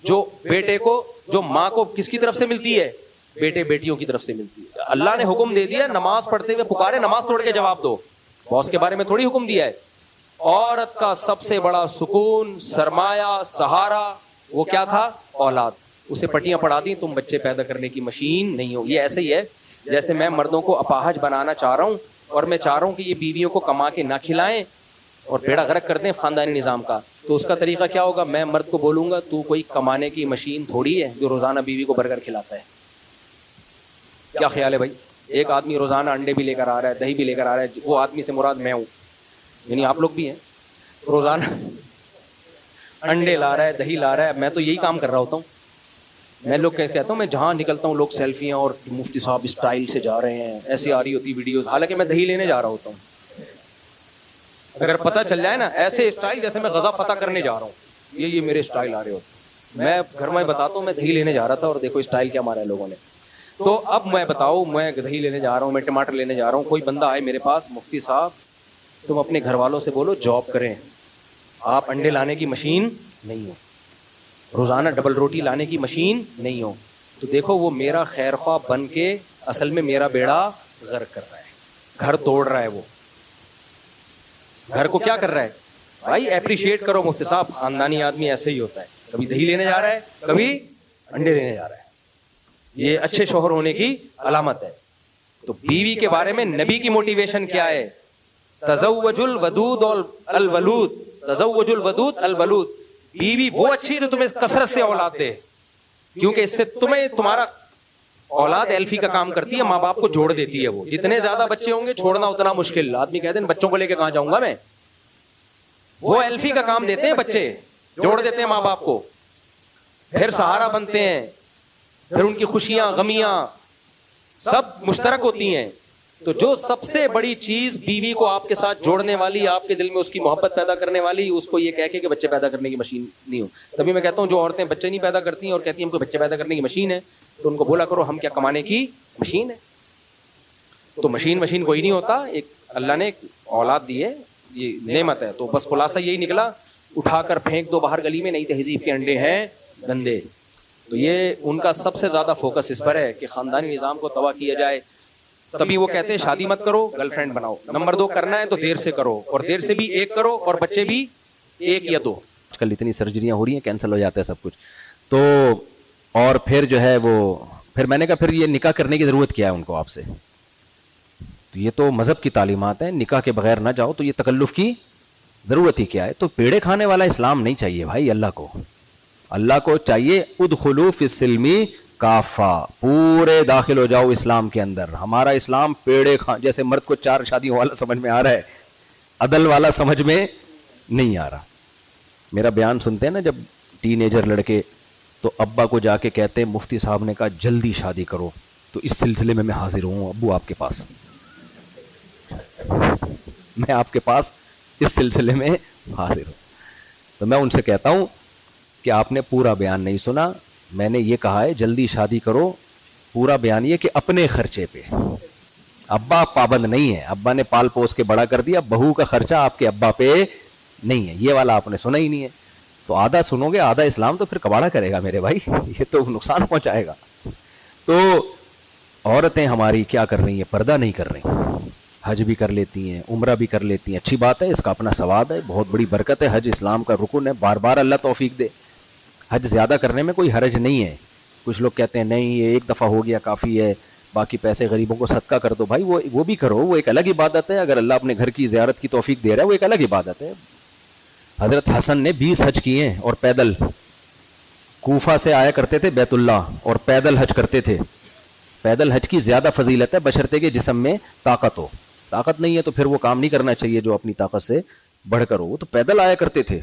جو بیٹے کو, جو ماں کو کس کی طرف سے ملتی ہے, بیٹے بیٹیوں کی طرف سے ملتی ہے. اللہ نے حکم دے دیا نماز پڑھتے ہوئے پکارے نماز توڑ کے جواب دو, باس کے بارے میں تھوڑی حکم دیا ہے. عورت کا سب سے بڑا سکون, سرمایہ, سہارا وہ کیا تھا؟ اولاد. اسے پٹیاں پڑھا دی, تم بچے پیدا کرنے کی مشین نہیں ہو. یہ ایسے ہی ہے جیسے میں مردوں کو اپاہج بنانا چاہ رہا ہوں اور میں چاہ رہا ہوں کہ یہ بیویوں کو کما کے نہ کھلائیں اور بیڑا غرق کر دیں خاندانی نظام کا. تو اس کا طریقہ کیا ہوگا؟ میں مرد کو بولوں گا تو کوئی کمانے کی مشین تھوڑی ہے جو روزانہ بیوی کو برگر کھلاتا ہے. کیا خیال ہے بھائی؟ ایک آدمی روزانہ انڈے بھی لے کر آ رہا ہے, دہی بھی لے کر آ رہا ہے, وہ آدمی سے مراد میں ہوں, یعنی آپ لوگ بھی ہیں, روزانہ انڈے لا رہا ہے, دہی لا رہا ہے. میں تو یہی کام کر رہا ہوتا ہوں. میں لوگ کہتا ہوں, میں جہاں نکلتا ہوں لوگ سیلفیاں اور مفتی صاحب اسٹائل سے جا رہے ہیں, ایسی آ رہی ہوتی ویڈیوز, حالانکہ میں دہی لینے جا رہا ہوتا ہوں. اگر پتہ چل جائے نا ایسے اسٹائل جیسے میں غزہ فتح کرنے جا رہا ہوں, یہ میرے اسٹائل آ رہے ہوتے, میں گھر میں بتاتا ہوں میں دہی لینے جا رہا تھا اور دیکھو اسٹائل کیا مارا ہے لوگوں نے. تو اب میں بتاؤ, میں دہی لینے جا رہا ہوں, میں ٹماٹر لینے جا رہا ہوں, کوئی بندہ آئے میرے پاس, مفتی صاحب تم اپنے گھر والوں سے بولو جاب کریں, آپ انڈے لانے کی مشین نہیں ہو, روزانہ ڈبل روٹی لانے کی مشین نہیں ہو. تو دیکھو وہ میرا خیر خواہ بن کے اصل میں میرا بیڑا غرق کر رہا ہے, گھر توڑ رہا ہے. وہ گھر کو کیا کر رہا ہے؟ بھائی اپریشیٹ کرو مفتی صاحب, خاندانی آدمی ایسے ہی ہوتا ہے, کبھی دہی لینے جا رہا ہے, کبھی انڈے لینے جا رہا ہے. یہ اچھے شوہر ہونے کی علامت ہے. تو بیوی کے بارے میں نبی کی موٹیویشن کیا ہے؟ تزوج الودود الولود, تزوج الودود الولود. بیوی وہ اچھی جو تمہیں کثرت سے اولاد دے, کیونکہ اس سے تمہیں تمہارا اولاد ایلفی کا کام کرتی ہے, ماں باپ کو جوڑ دیتی ہے. وہ جتنے زیادہ بچے ہوں گے چھوڑنا اتنا مشکل. آدمی کہتے ہیں بچوں کو لے کے کہاں جاؤں گا میں, وہ ایلفی کا کام دیتے ہیں, بچے جوڑ دیتے ہیں ماں باپ کو, پھر سہارا بنتے ہیں, پھر ان کی خوشیاں غمیاں سب مشترک ہوتی ہیں. تو جو سب سے بڑی چیز بیوی کو آپ کے ساتھ جوڑنے والی, آپ کے دل میں اس کی محبت پیدا کرنے والی, اس کو یہ کہہ کے کہ بچے پیدا کرنے کی مشین نہیں ہو. تبھی میں کہتا ہوں جو عورتیں بچے نہیں پیدا کرتی ہیں اور کہتی ہیں ہم کو بچے پیدا کرنے کی مشین ہے, تو ان کو بولا کرو ہم کیا کمانے کی مشین ہے. تو مشین کوئی نہیں ہوتا, ایک اللہ نے ایک اولاد دی ہے, یہ نعمت ہے. تو بس خلاصہ یہی نکلا, اٹھا کر پھینک دو باہر گلی میں, نئی تہذیب کے انڈے ہیں گندے. تو یہ ان کا سب سے زیادہ فوکس اس پر ہے کہ خاندانی نظام کو تباہ کیا جائے. تبھی وہ کہتے ہیں شادی مت کرو, گرل فرینڈ بناؤ. نمبر 2 کرنا ہے تو دیر سے کرو, اور دیر سے بھی ایک کرو, اور بچے بھی 1 یا 2.
آج کل اتنی سرجریاں ہو رہی ہیں, کینسل ہو جاتا ہے سب کچھ. تو اور پھر جو ہے وہ, پھر میں نے کہا پھر یہ نکاح کرنے کی ضرورت کیا ہے ان کو آپ سے؟ تو یہ تو مذہب کی تعلیمات ہیں, نکاح کے بغیر نہ جاؤ, تو یہ تکلف کی ضرورت ہی کیا ہے؟ تو پیڑے کھانے والا اسلام نہیں چاہیے بھائی. اللہ کو چاہیے ادخلوا فی السلم کافہ, پورے داخل ہو جاؤ اسلام کے اندر. ہمارا اسلام پیڑے جیسے مرد کو 4 شادیوں والا سمجھ میں آ رہا ہے, عدل والا سمجھ میں نہیں آ رہا. میرا بیان سنتے ہیں نا جب ٹین ایجر لڑکے, تو ابا کو جا کے کہتے ہیں مفتی صاحب نے کہا جلدی شادی کرو, تو اس سلسلے میں حاضر ہوں ابو آپ کے پاس, میں آپ کے پاس اس سلسلے میں حاضر ہوں. تو میں ان سے کہتا ہوں کہ آپ نے پورا بیان نہیں سنا. میں نے یہ کہا ہے جلدی شادی کرو, پورا بیان یہ کہ اپنے خرچے پہ. ابا پابند نہیں ہے, ابا نے پال پوس کے بڑا کر دیا, بہو کا خرچہ آپ کے ابا پہ نہیں ہے. یہ والا آپ نے سنا ہی نہیں ہے. تو آدھا سنو گے, آدھا اسلام تو پھر کباڑا کرے گا میرے بھائی, یہ تو نقصان پہنچائے گا. تو عورتیں ہماری کیا کر رہی ہیں؟ پردہ نہیں کر رہی, حج بھی کر لیتی ہیں, عمرہ بھی کر لیتی ہیں, اچھی بات ہے, اس کا اپنا ثواب ہے, بہت بڑی برکت ہے. حج اسلام کا رکن ہے, بار بار اللہ توفیق دے. حج زیادہ کرنے میں کوئی حرج نہیں ہے. کچھ لوگ کہتے ہیں نہیں یہ ایک دفعہ ہو گیا کافی ہے, باقی پیسے غریبوں کو صدقہ کر دو. بھائی وہ بھی کرو, وہ ایک الگ عبادت ہے. اگر اللہ اپنے گھر کی زیارت کی توفیق دے رہا ہے وہ ایک الگ عبادت ہے. حضرت حسن نے 20 حج کیے اور پیدل, کوفہ سے آیا کرتے تھے بیت اللہ اور پیدل حج کرتے تھے. پیدل حج کی زیادہ فضیلت ہے بشرطے کے جسم میں طاقت ہو. طاقت نہیں ہے تو پھر وہ کام نہیں کرنا چاہیے جو اپنی طاقت سے بڑھ کر ہو. تو پیدل آیا کرتے تھے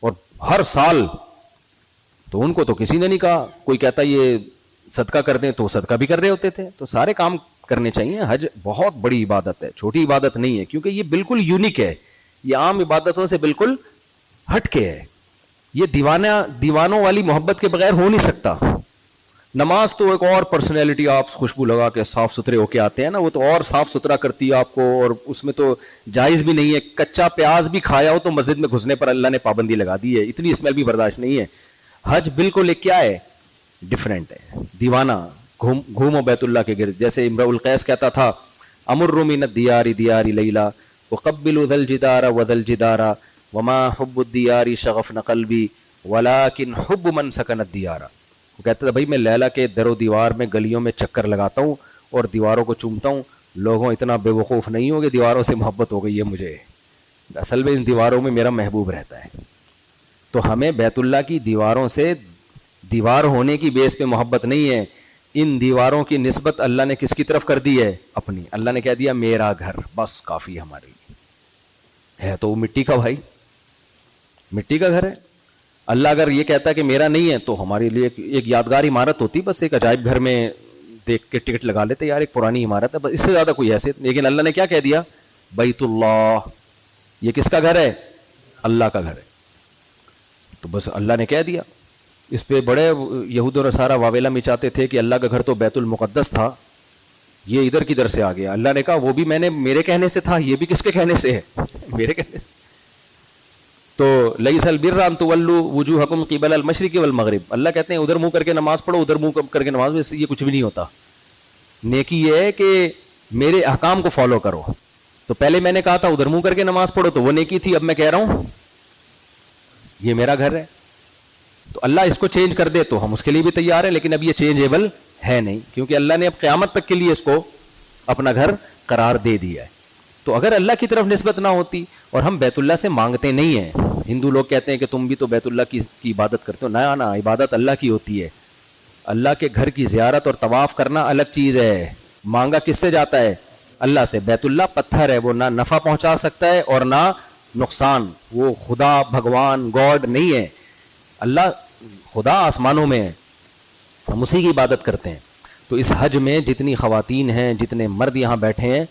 اور ہر سال, تو ان کو تو کسی نے نہیں کہا. کوئی کہتا یہ صدقہ کر دیں تو صدقہ بھی کر رہے ہوتے تھے. تو سارے کام کرنے چاہیے. حج بہت بڑی عبادت ہے, چھوٹی عبادت نہیں ہے, کیونکہ یہ بالکل یونیک ہے, یہ عام عبادتوں سے بالکل ہٹ کے ہے. یہ دیوانوں والی محبت کے بغیر ہو نہیں سکتا. نماز تو ایک اور پرسنالٹی، آپ خوشبو لگا کے صاف ستھرے ہو کے آتے ہیں نا، وہ تو اور صاف ستھرا کرتی ہے آپ کو، اور اس میں تو جائز بھی نہیں ہے، کچا پیاز بھی کھایا ہو تو مسجد میں گھسنے پر اللہ نے پابندی لگا دی ہے، اتنی اسمیل بھی برداشت نہیں ہے. حج بالکل ایک کیا ہے، ڈفرینٹ ہے. دیوانہ گھومو بیت اللہ کے گرد، جیسے امرؤ القیس کہتا تھا امر من الدیار دیار لیلا اقبل ذا الجدار وذا الجدار وما حب الدیار شغفن قلبی ولكن حب من سکن الدیار. وہ کہتا تھا بھائی میں لیلا کے در و دیوار میں گلیوں میں چکر لگاتا ہوں اور دیواروں کو چومتا ہوں، لوگوں اتنا بے وقوف نہیں ہو کہ دیواروں سے محبت ہو گئی ہے مجھے، اصل میں ان دیواروں میں میرا محبوب رہتا ہے. تو ہمیں بیت اللہ کی دیواروں سے دیوار ہونے کی بیس پہ محبت نہیں ہے، ان دیواروں کی نسبت اللہ نے کس کی طرف کر دی ہے، اپنی. اللہ نے کہہ دیا میرا گھر بس کافی ہمارے لیے ہے. تو وہ مٹی کا بھائی، مٹی کا گھر ہے. اللہ اگر یہ کہتا ہے کہ میرا نہیں ہے تو ہمارے لیے ایک یادگار عمارت ہوتی، بس ایک عجائب گھر میں دیکھ کے ٹکٹ لگا لیتے یار ایک پرانی عمارت ہے، بس اس سے زیادہ کوئی حیثیت. لیکن اللہ نے کیا کہہ دیا، بیت اللہ، یہ کس کا گھر ہے، اللہ کا گھر ہے. تو بس اللہ نے کہہ دیا. اس پہ بڑے یہود و نصارہ واویلا مچاتے تھے کہ اللہ کا گھر تو بیت المقدس تھا، یہ ادھر کدھر سے آ گیا. اللہ نے کہا وہ بھی میں نے میرے کہنے سے تھا، یہ بھی کس کے کہنے سے ہے، میرے کہنے سے. تو لیس البر ان تولوا وجوہکم قبل المشرق والمغرب، اللہ کہتے ہیں ادھر منہ کر کے نماز پڑھو، ادھر منہ کر کے نماز میں یہ کچھ بھی نہیں ہوتا. نیکی یہ ہے کہ میرے احکام کو فالو کرو. تو پہلے میں نے کہا تھا ادھر منہ کر کے نماز پڑھو تو وہ نیکی تھی، اب میں کہہ رہا ہوں یہ میرا گھر ہے. تو اللہ اس کو چینج کر دے تو ہم اس کے لیے بھی تیار ہیں، لیکن اب یہ چینجیبل ہے نہیں، کیونکہ اللہ نے اب قیامت تک کے لیے اس کو اپنا گھر قرار دے دیا ہے. تو اگر اللہ کی طرف نسبت نہ ہوتی، اور ہم بیت اللہ سے مانگتے نہیں ہیں. ہندو لوگ کہتے ہیں کہ تم بھی تو بیت اللہ کی عبادت کرتے ہو. نہ عبادت اللہ کی ہوتی ہے. اللہ کے گھر کی زیارت اور طواف کرنا الگ چیز ہے. مانگا کس سے جاتا ہے، اللہ سے. بیت اللہ پتھر ہے، وہ نہ نفع پہنچا سکتا ہے اور نہ نقصان. وہ خدا بھگوان گاڈ نہیں ہے. اللہ خدا آسمانوں میں ہے، ہم اسی کی عبادت کرتے ہیں. تو اس حج میں جتنی خواتین ہیں، جتنے مرد یہاں بیٹھے ہیں،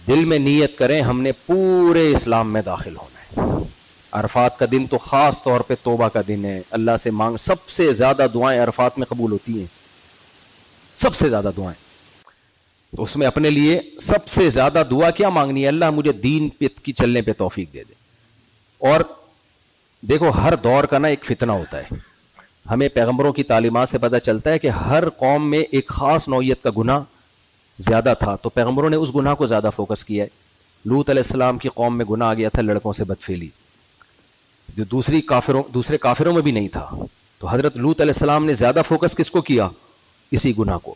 دل میں نیت کریں ہم نے پورے اسلام میں داخل ہونا ہے. عرفات کا دن تو خاص طور پہ توبہ کا دن ہے. اللہ سے مانگ، سب سے زیادہ دعائیں عرفات میں قبول ہوتی ہیں، سب سے زیادہ دعائیں. تو اس میں اپنے لیے سب سے زیادہ دعا کیا مانگنی ہے، اللہ مجھے دین کی چلنے پہ توفیق دے دے. اور دیکھو ہر دور کا نا ایک فتنہ ہوتا ہے. ہمیں پیغمبروں کی تعلیمات سے پتہ چلتا ہے کہ ہر قوم میں ایک خاص نوعیت کا گناہ زیادہ تھا، تو پیغمبروں نے اس گناہ کو زیادہ فوکس کیا ہے. لوط علیہ السلام کی قوم میں گناہ آ گیا تھا لڑکوں سے بدفعلی، جو دوسرے کافروں میں بھی نہیں تھا. تو حضرت لوط علیہ السلام نے زیادہ فوکس کس کو کیا، اسی گناہ کو.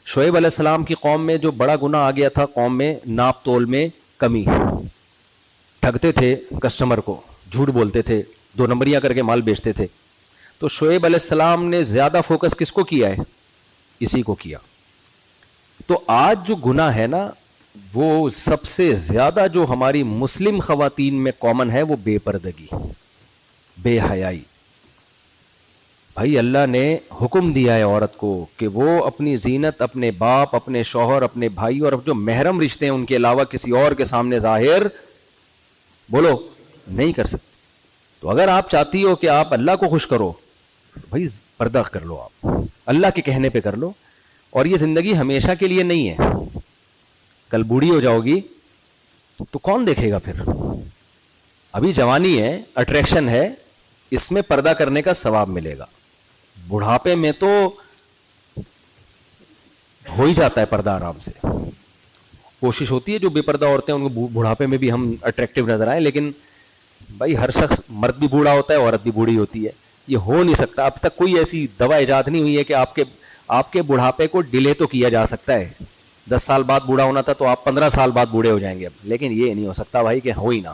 شعیب علیہ السلام کی قوم میں جو بڑا گناہ آ گیا تھا، قوم میں ناپ تول میں کمی، ٹھگتے تھے کسٹمر کو، جھوٹ بولتے تھے، 2 نمبریاں کر کے مال بیچتے تھے. تو شعیب علیہ السلام نے زیادہ فوکس کس کو کیا ہے، اسی کو کیا. تو آج جو گناہ ہے نا، وہ سب سے زیادہ جو ہماری مسلم خواتین میں کامن ہے، وہ بے پردگی، بے حیائی. بھائی اللہ نے حکم دیا ہے عورت کو کہ وہ اپنی زینت اپنے باپ، اپنے شوہر، اپنے بھائی اور جو محرم رشتے ہیں ان کے علاوہ کسی اور کے سامنے ظاہر بولو نہیں کر سکتی. تو اگر آپ چاہتی ہو کہ آپ اللہ کو خوش کرو، بھائی پردہ کر لو، آپ اللہ کے کہنے پہ کر لو. اور یہ زندگی ہمیشہ کے لیے نہیں ہے، کل بوڑھی ہو جاؤ گی تو کون دیکھے گا پھر. ابھی جوانی ہے، اٹریکشن ہے، اس میں پردہ کرنے کا ثواب ملے گا. بڑھاپے میں تو ہو ہی جاتا ہے پردہ آرام سے. کوشش ہوتی ہے جو بے پردہ عورتیں ان کو بڑھاپے میں بھی ہم اٹریکٹیو نظر آئیں، لیکن بھائی ہر شخص، مرد بھی بوڑھا ہوتا ہے، عورت بھی بوڑھی ہوتی ہے. یہ ہو نہیں سکتا. اب تک کوئی ایسی دوا ایجاد نہیں ہوئی ہے کہ آپ کے بڑھاپے کو ڈیلے تو کیا جا سکتا ہے. 10 سال بعد بوڑھا ہونا تھا تو آپ 15 سال بعد بوڑھے ہو جائیں گے اب، لیکن یہ نہیں ہو سکتا بھائی کہ ہو ہی نہ.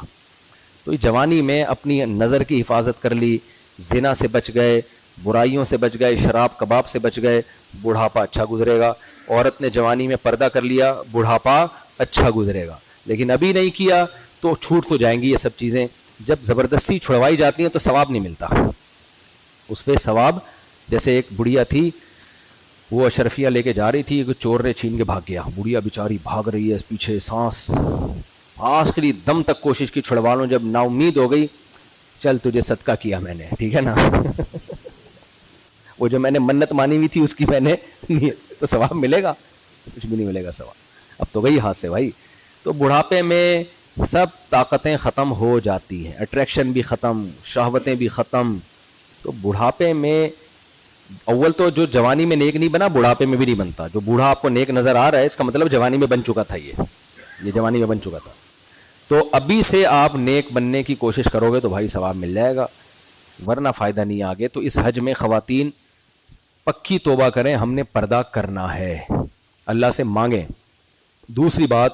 تو جوانی میں اپنی نظر کی حفاظت کر لی، زنا سے بچ گئے، برائیوں سے بچ گئے، شراب کباب سے بچ گئے، بڑھاپا اچھا گزرے گا. عورت نے جوانی میں پردہ کر لیا، بڑھاپا اچھا گزرے گا. لیکن ابھی نہیں کیا تو چھوٹ تو جائیں گی یہ سب چیزیں. جب زبردستی چھڑوائی جاتی ہیں تو ثواب نہیں ملتا اس پہ. ثواب جیسے ایک بڑھیا تھی، وہ اشرفیہ لے کے جا رہی تھی، چور نے چھین کے بھاگ گیا. بڑھیا بیچاری بھاگ رہی ہے پیچھے، سانس آخری دم تک کوشش کی چھڑوا لوں. جب نا امید ہو گئی، چل تجھے صدقہ کیا میں نے، ٹھیک ہے نا. وہ جو میں نے منت مانی ہوئی تھی اس کی میں نے تو ثواب ملے گا؟ کچھ بھی نہیں ملے گا ثواب. اب تو گئی ہاتھ سے بھائی. تو بڑھاپے میں سب طاقتیں ختم ہو جاتی ہیں, اٹریکشن بھی ختم, شہوتیں بھی ختم. تو بڑھاپے میں اول تو جو جوانی میں نیک نہیں بنا بڑھاپے میں بھی نہیں بنتا. جو بوڑھا آپ کو نیک نظر آ رہا ہے اس کا مطلب جوانی میں بن چکا تھا, یہ جوانی میں بن چکا تھا. تو ابھی سے آپ نیک بننے کی کوشش کرو گے تو بھائی ثواب مل جائے گا, ورنہ فائدہ نہیں آگے. تو اس حج میں خواتین پکی توبہ کریں, ہم نے پردہ کرنا ہے, اللہ سے مانگیں. دوسری بات,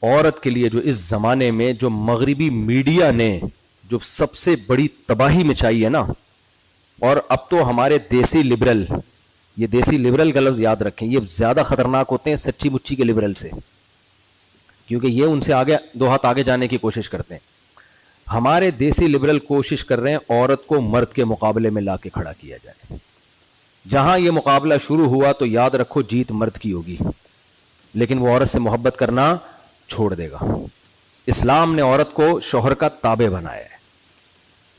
عورت کے لیے جو اس زمانے میں جو مغربی میڈیا نے جو سب سے بڑی تباہی مچائی ہے نا, اور اب تو ہمارے دیسی لبرل, یہ دیسی لبرل کا لفظ یاد رکھیں, یہ زیادہ خطرناک ہوتے ہیں سچی مچی کے لبرل سے, کیونکہ یہ ان سے آگے دو ہاتھ آگے جانے کی کوشش کرتے ہیں. ہمارے دیسی لبرل کوشش کر رہے ہیں عورت کو مرد کے مقابلے میں لا کے کھڑا کیا جائے. جہاں یہ مقابلہ شروع ہوا تو یاد رکھو جیت مرد کی ہوگی, لیکن وہ عورت سے محبت کرنا چھوڑ دے گا. اسلام نے عورت کو شوہر کا تابع بنایا ہے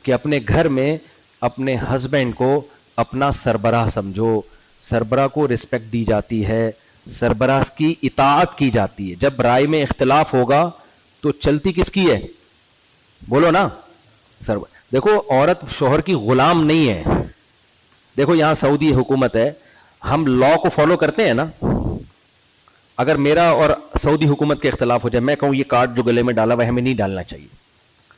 کہ اپنے گھر میں اپنے ہسبینڈ کو اپنا سربراہ سمجھو. سربراہ کو رسپیکٹ دی جاتی ہے, سربراہ کی اطاعت کی جاتی ہے. جب رائے میں اختلاف ہوگا تو چلتی کس کی ہے؟ بولو نا. دیکھو عورت شوہر کی غلام نہیں ہے. دیکھو یہاں سعودی حکومت ہے, ہم لا کو فالو کرتے ہیں نا. اگر میرا اور سعودی حکومت کے اختلاف ہو جائے, میں کہوں یہ کارڈ جو گلے میں ڈالا ہوا ہے ہمیں نہیں ڈالنا چاہیے,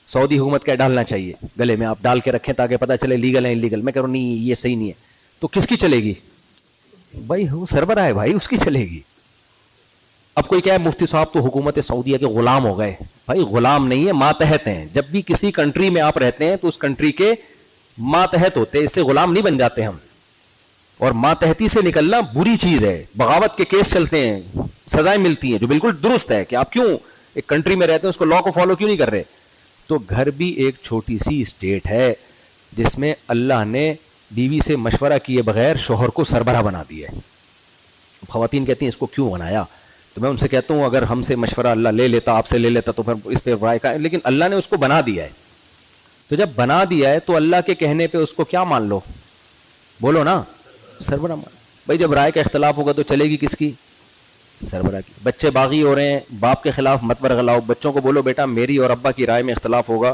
سعودی حکومت کیا ڈالنا چاہیے گلے میں, آپ ڈال کے رکھیں تاکہ پتہ چلے لیگل ہے انلیگل. میں کہہ رہا ہوں نہیں یہ صحیح نہیں ہے, تو کس کی چلے گی بھائی؟ وہ سربراہ ہے بھائی, اس کی چلے گی. اب کوئی کیا ہے مفتی صاحب تو حکومت سعودیہ کے غلام ہو گئے. بھائی غلام نہیں ہے, ماتحت ہیں. جب بھی کسی کنٹری میں آپ رہتے ہیں تو اس کنٹری کے ماتحت ہوتے ہیں, اس سے غلام نہیں بن جاتے ہم. اور ماتحتی سے نکلنا بری چیز ہے. بغاوت کے کیس چلتے ہیں, سزائیں ملتی ہیں, جو بالکل درست ہے کہ آپ کیوں ایک کنٹری میں رہتے ہیں اس کو لا کو فالو کیوں نہیں کر رہے. تو گھر بھی ایک چھوٹی سی اسٹیٹ ہے جس میں اللہ نے بیوی سے مشورہ کیے بغیر شوہر کو سربراہ بنا دیا ہے. خواتین کہتی ہیں اس کو کیوں بنایا؟ تو میں ان سے کہتا ہوں اگر ہم سے مشورہ اللہ لے لیتا, آپ سے لے لیتا تو پھر اس پہ رائے کا, لیکن اللہ نے اس کو بنا دیا ہے. تو جب بنا دیا ہے تو اللہ کے کہنے پہ اس کو کیا مان لو؟ بولو نا, سربراہ مان. بھائی جب رائے کا اختلاف ہوگا تو چلے گی کس کی؟ سربراہ کی. بچے باغی ہو رہے ہیں, باپ کے خلاف مت ورغلاؤ. بچوں کو بولو بیٹا میری اور ابا کی رائے میں اختلاف ہوگا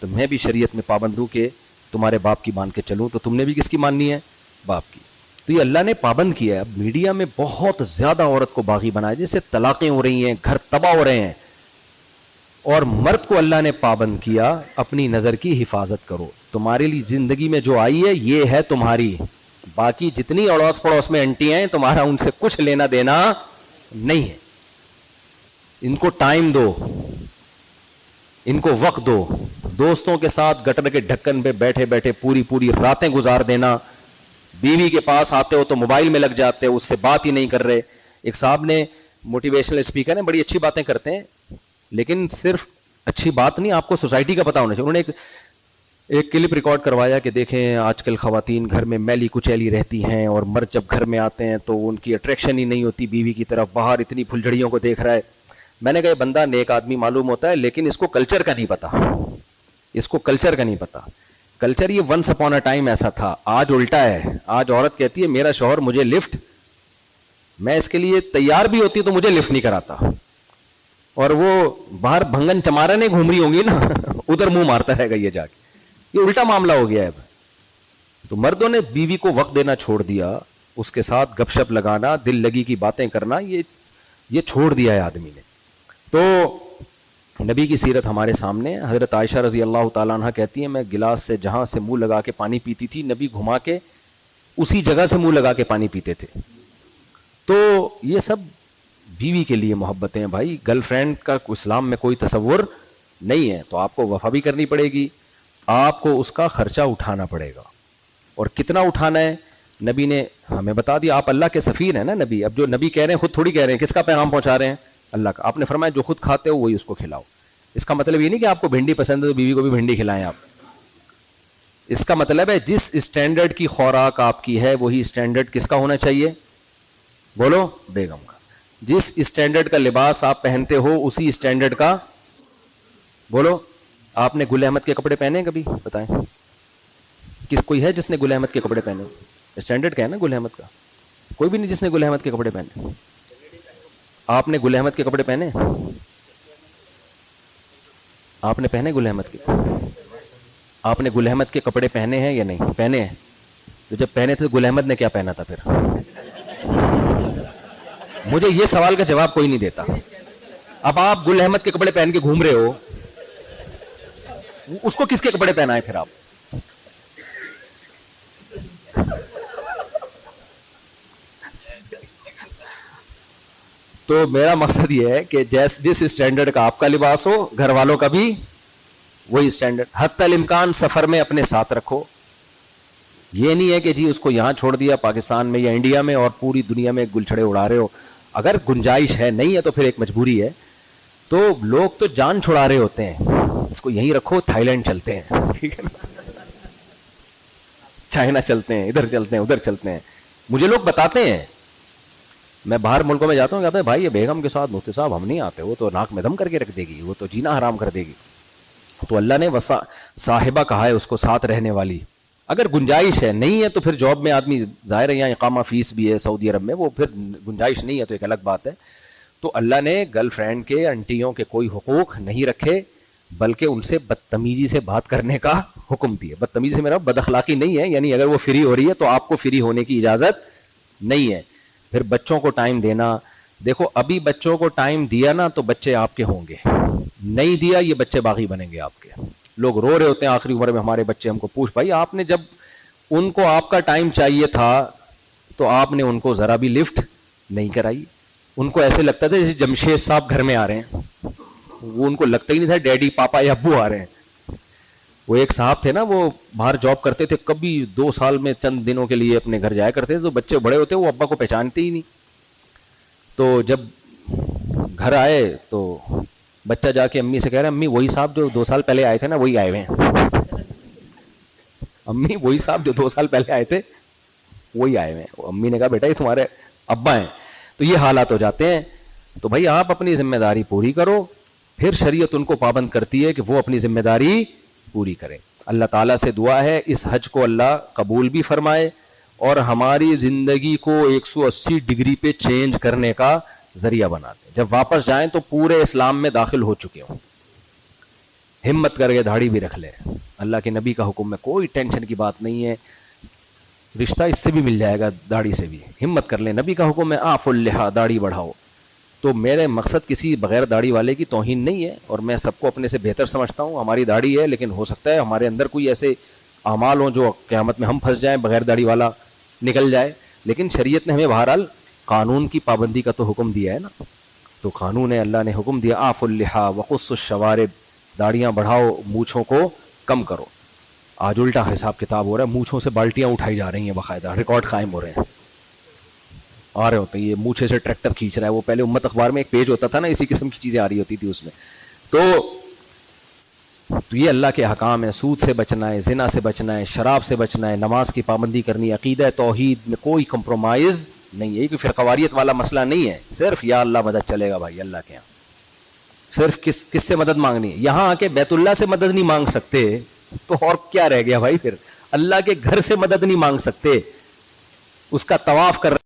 تو میں بھی شریعت میں پابند ہوں کہ تمہارے باپ کی مان کے چلوں, تو تم نے بھی کس کی ماننی ہے؟ باپ کی. تو یہ اللہ نے پابند کیا ہے. اب میڈیا میں بہت زیادہ عورت کو باغی بنایا, جس سے طلاقیں ہو رہی ہیں, گھر تباہ ہو رہے ہیں. اور مرد کو اللہ نے پابند کیا اپنی نظر کی حفاظت کرو, تمہارے لیے زندگی میں جو آئی ہے یہ ہے تمہاری, باقی جتنی اڑوس پڑوس میں انٹی ہیں تمہارا ان سے کچھ لینا دینا نہیں ہے. ان کو ٹائم دو, ان کو وقت دو. دوستوں کے ساتھ گٹر کے ڈھکن پہ بیٹھے بیٹھے پوری راتیں گزار دینا. بیوی کے پاس آتے ہو تو موبائل میں لگ جاتے ہو, اس سے بات ہی نہیں کر رہے. ایک صاحب نے, موٹیویشنل اسپیکر ہیں, بڑی اچھی باتیں کرتے ہیں, لیکن صرف اچھی بات نہیں, آپ کو سوسائٹی کا پتا ہونا چاہیے. انہوں نے ایک کلپ ریکارڈ کروایا کہ دیکھیں آج کل خواتین گھر میں میلی کچیلی رہتی ہیں, اور مرد جب گھر میں آتے ہیں تو ان کی اٹریکشن ہی نہیں ہوتی بیوی کی طرف, باہر اتنی پھلجھڑیوں کو دیکھ رہا ہے. میں نے کہا یہ بندہ نیک آدمی معلوم ہوتا ہے, لیکن اس کو کلچر کا نہیں پتا, اس کو کلچر کا نہیں پتا. کلچر یہ ونس اپون اے ٹائم ایسا تھا, آج الٹا ہے. آج عورت کہتی ہے میرا شوہر مجھے لفٹ, میں اس کے لیے تیار بھی ہوتی تو مجھے لفٹ نہیں کراتا, اور وہ باہر بھنگن چمارا نہیں گھوم رہی ہوں گی نا ادھر منہ مارتا رہے گا یہ جا کے. یہ الٹا معاملہ ہو گیا ہے. تو مردوں نے بیوی کو وقت دینا چھوڑ دیا, اس کے ساتھ گپ شپ لگانا, دل لگی کی باتیں کرنا, یہ چھوڑ دیا ہے آدمی نے. تو نبی کی سیرت ہمارے سامنے. حضرت عائشہ رضی اللہ تعالیٰ عنہ کہتی ہیں میں گلاس سے جہاں سے منہ لگا کے پانی پیتی تھی, نبی گھما کے اسی جگہ سے منہ لگا کے پانی پیتے تھے. تو یہ سب بیوی کے لیے محبتیں ہیں بھائی. گرل فرینڈ کا اسلام میں کوئی تصور نہیں ہے, تو آپ کو وفا بھی کرنی پڑے گی, آپ کو اس کا خرچہ اٹھانا پڑے گا. اور کتنا اٹھانا ہے نبی نے ہمیں بتا دیا. آپ اللہ کے سفیر ہیں نا نبی. اب جو نبی کہہ رہے ہیں خود تھوڑی کہہ رہے ہیں, کس کا پیغام پہنچا رہے ہیں؟ اللہ کا. آپ نے فرمایا جو خود کھاتے ہو وہی اس کو کھلاؤ. اس کا مطلب یہ نہیں کہ آپ کو بھنڈی پسند ہے تو بیوی کو بھی بھنڈی کھلائیں آپ. اس کا مطلب ہے جس اسٹینڈرڈ کی خوراک آپ کی ہے وہی اسٹینڈرڈ کس کا ہونا چاہیے؟ بولو, بیگم کا. جس اسٹینڈرڈ کا لباس آپ پہنتے ہو اسی اسٹینڈرڈ کا, بولو. آپ نے گل احمد کے کپڑے پہنے کبھی؟ بتائیں, کوئی ہے جس نے گل احمد کے کپڑے پہنے؟ اسٹینڈرڈ کیا ہے نا گل احمد کا. کوئی بھی نہیں جس نے گل احمد کے کپڑے پہنے. آپ نے گل احمد کے کپڑے پہنے؟ آپ نے پہنے گل احمد کے؟ آپ نے گل احمد کے کپڑے پہنے ہیں یا نہیں پہنے ہیں؟ تو جب پہنے تھے تو گل احمد نے کیا پہنا تھا پھر؟ مجھے یہ سوال کا جواب کوئی نہیں دیتا. اب آپ گل احمد کے کپڑے پہن کے گھوم رہے ہو, اس کو کس کے کپڑے پہنائے پھر آپ؟ تو میرا مقصد یہ ہے کہ جس اسٹینڈرڈ کا آپ کا لباس ہو, گھر والوں کا بھی وہی اسٹینڈرڈ. حتی الامکان سفر میں اپنے ساتھ رکھو. یہ نہیں ہے کہ جی اس کو یہاں چھوڑ دیا پاکستان میں یا انڈیا میں اور پوری دنیا میں گلچھڑے اڑا رہے ہو. اگر گنجائش ہے, نہیں ہے تو پھر ایک مجبوری ہے. تو لوگ تو جان چھڑا رہے ہوتے ہیں, اس کو یہیں رکھو, تھائی لینڈ چلتے ہیں, ٹھیک ہے نا, چائنا چلتے ہیں, ادھر چلتے ہیں, ادھر چلتے ہیں. مجھے لوگ بتاتے ہیں, میں باہر ملکوں میں جاتا ہوں, کہتے ہیں بھائی یہ بیگم کے ساتھ مفتی صاحب ہم نہیں آتے, وہ تو ناک میں دم کر کے رکھ دے گی, وہ تو جینا حرام کر دے گی. تو اللہ نے صاحبہ کہا ہے اس کو ساتھ رہنے والی. اگر گنجائش ہے, نہیں ہے تو پھر جاب میں آدمی ظاہر ہے, یہاں اقامہ فیس بھی ہے سعودی عرب میں, وہ پھر گنجائش نہیں ہے تو ایک الگ بات ہے. تو اللہ نے گرل فرینڈ کے, انٹیوں کے کوئی حقوق نہیں رکھے, بلکہ ان سے بدتمیزی سے بات کرنے کا حکم دیے. بدتمیزی سے میرا بد اخلاقی نہیں ہے, یعنی اگر وہ فری ہو رہی ہے تو آپ کو فری ہونے کی اجازت نہیں ہے. پھر بچوں کو ٹائم دینا, دیکھو ابھی بچوں کو ٹائم دیا نا تو بچے آپ کے ہوں گے, نہیں دیا یہ بچے باغی بنیں گے آپ کے. لوگ رو رہے ہوتے ہیں آخری عمر میں, ہمارے بچے, ہم کو پوچھ بھائی آپ نے جب ان کو آپ کا ٹائم چاہیے تھا تو آپ نے ان کو ذرا بھی لفٹ نہیں کرائی. ان کو ایسے لگتا تھا جیسے جمشید صاحب گھر میں آ رہے ہیں, وہ ان کو لگتا ہی نہیں تھا ڈیڈی پاپا یا ابو آ رہے ہیں. وہ ایک صاحب تھے نا, وہ باہر جاب کرتے تھے, کبھی 2 سال میں چند دنوں کے لیے اپنے گھر جایا کرتے تھے, تو بچے بڑے ہوتے وہ ابا کو پہچانتے ہی نہیں. تو جب گھر آئے تو بچہ جا کے امی سے کہہ رہا ہے, امی وہی صاحب جو 2 سال پہلے آئے تھے نا وہی آئے ہوئے ہیں. امی وہی صاحب جو 2 سال پہلے آئے تھے وہی آئے ہوئے ہیں. امی نے کہا بیٹا یہ تمہارے ابا ہیں. تو یہ حالات ہو جاتے ہیں. تو بھائی آپ اپنی ذمہ داری پوری کرو, پھر شریعت ان کو پابند کرتی ہے کہ وہ اپنی ذمہ داری پوری کریں. اللہ تعالیٰ سے دعا ہے اس حج کو اللہ قبول بھی فرمائے اور ہماری زندگی کو 180 ڈگری پہ چینج کرنے کا ذریعہ بنا دیں. جب واپس جائیں تو پورے اسلام میں داخل ہو چکے ہوں. ہمت کر کے داڑھی بھی رکھ لیں, اللہ کے نبی کا حکم ہے, کوئی ٹینشن کی بات نہیں ہے, رشتہ اس سے بھی مل جائے گا, داڑھی سے بھی. ہمت کر لیں, نبی کا حکم ہے آف اللحا, داڑھی بڑھاؤ. تو میرے مقصد کسی بغیر داڑھی والے کی توہین نہیں ہے, اور میں سب کو اپنے سے بہتر سمجھتا ہوں. ہماری داڑھی ہے, لیکن ہو سکتا ہے ہمارے اندر کوئی ایسے اعمال ہوں جو قیامت میں ہم پھنس جائیں, بغیر داڑھی والا نکل جائے. لیکن شریعت نے ہمیں بہرحال قانون کی پابندی کا تو حکم دیا ہے نا. تو قانون ہے, اللہ نے حکم دیا آف اللحا وقص الشوارب, داڑیاں بڑھاؤ, مونچھوں کو کم کرو. آج الٹا حساب کتاب ہو رہا ہے, مونچھوں سے بالٹیاں اٹھائی جا رہی ہیں, باقاعدہ ریکارڈ قائم ہو رہے ہیں. آ رہے ہوتے ہیں یہ مونچھے سے ٹریکٹر کھینچ رہا ہے. وہ پہلے امت اخبار میں ایک پیج ہوتا تھا نا, اسی قسم کی چیزیں آ رہی ہوتی تھی اس میں. تو یہ اللہ کے احکام ہے. سود سے بچنا ہے, زنا سے بچنا ہے, شراب سے بچنا ہے, نماز کی پابندی کرنی ہے, عقیدہ توحید میں کوئی کمپرومائز نہیں ہے. یہ کوئی فرقواریت والا مسئلہ نہیں ہے, صرف یا اللہ مدد چلے گا بھائی اللہ کے یہاں. صرف کس سے مدد مانگنی ہے؟ یہاں آ کے بیت اللہ سے مدد نہیں مانگ سکتے تو اور کیا رہ گیا بھائی؟ پھر اللہ کے گھر سے مدد نہیں مانگ سکتے, اس کا طواف کر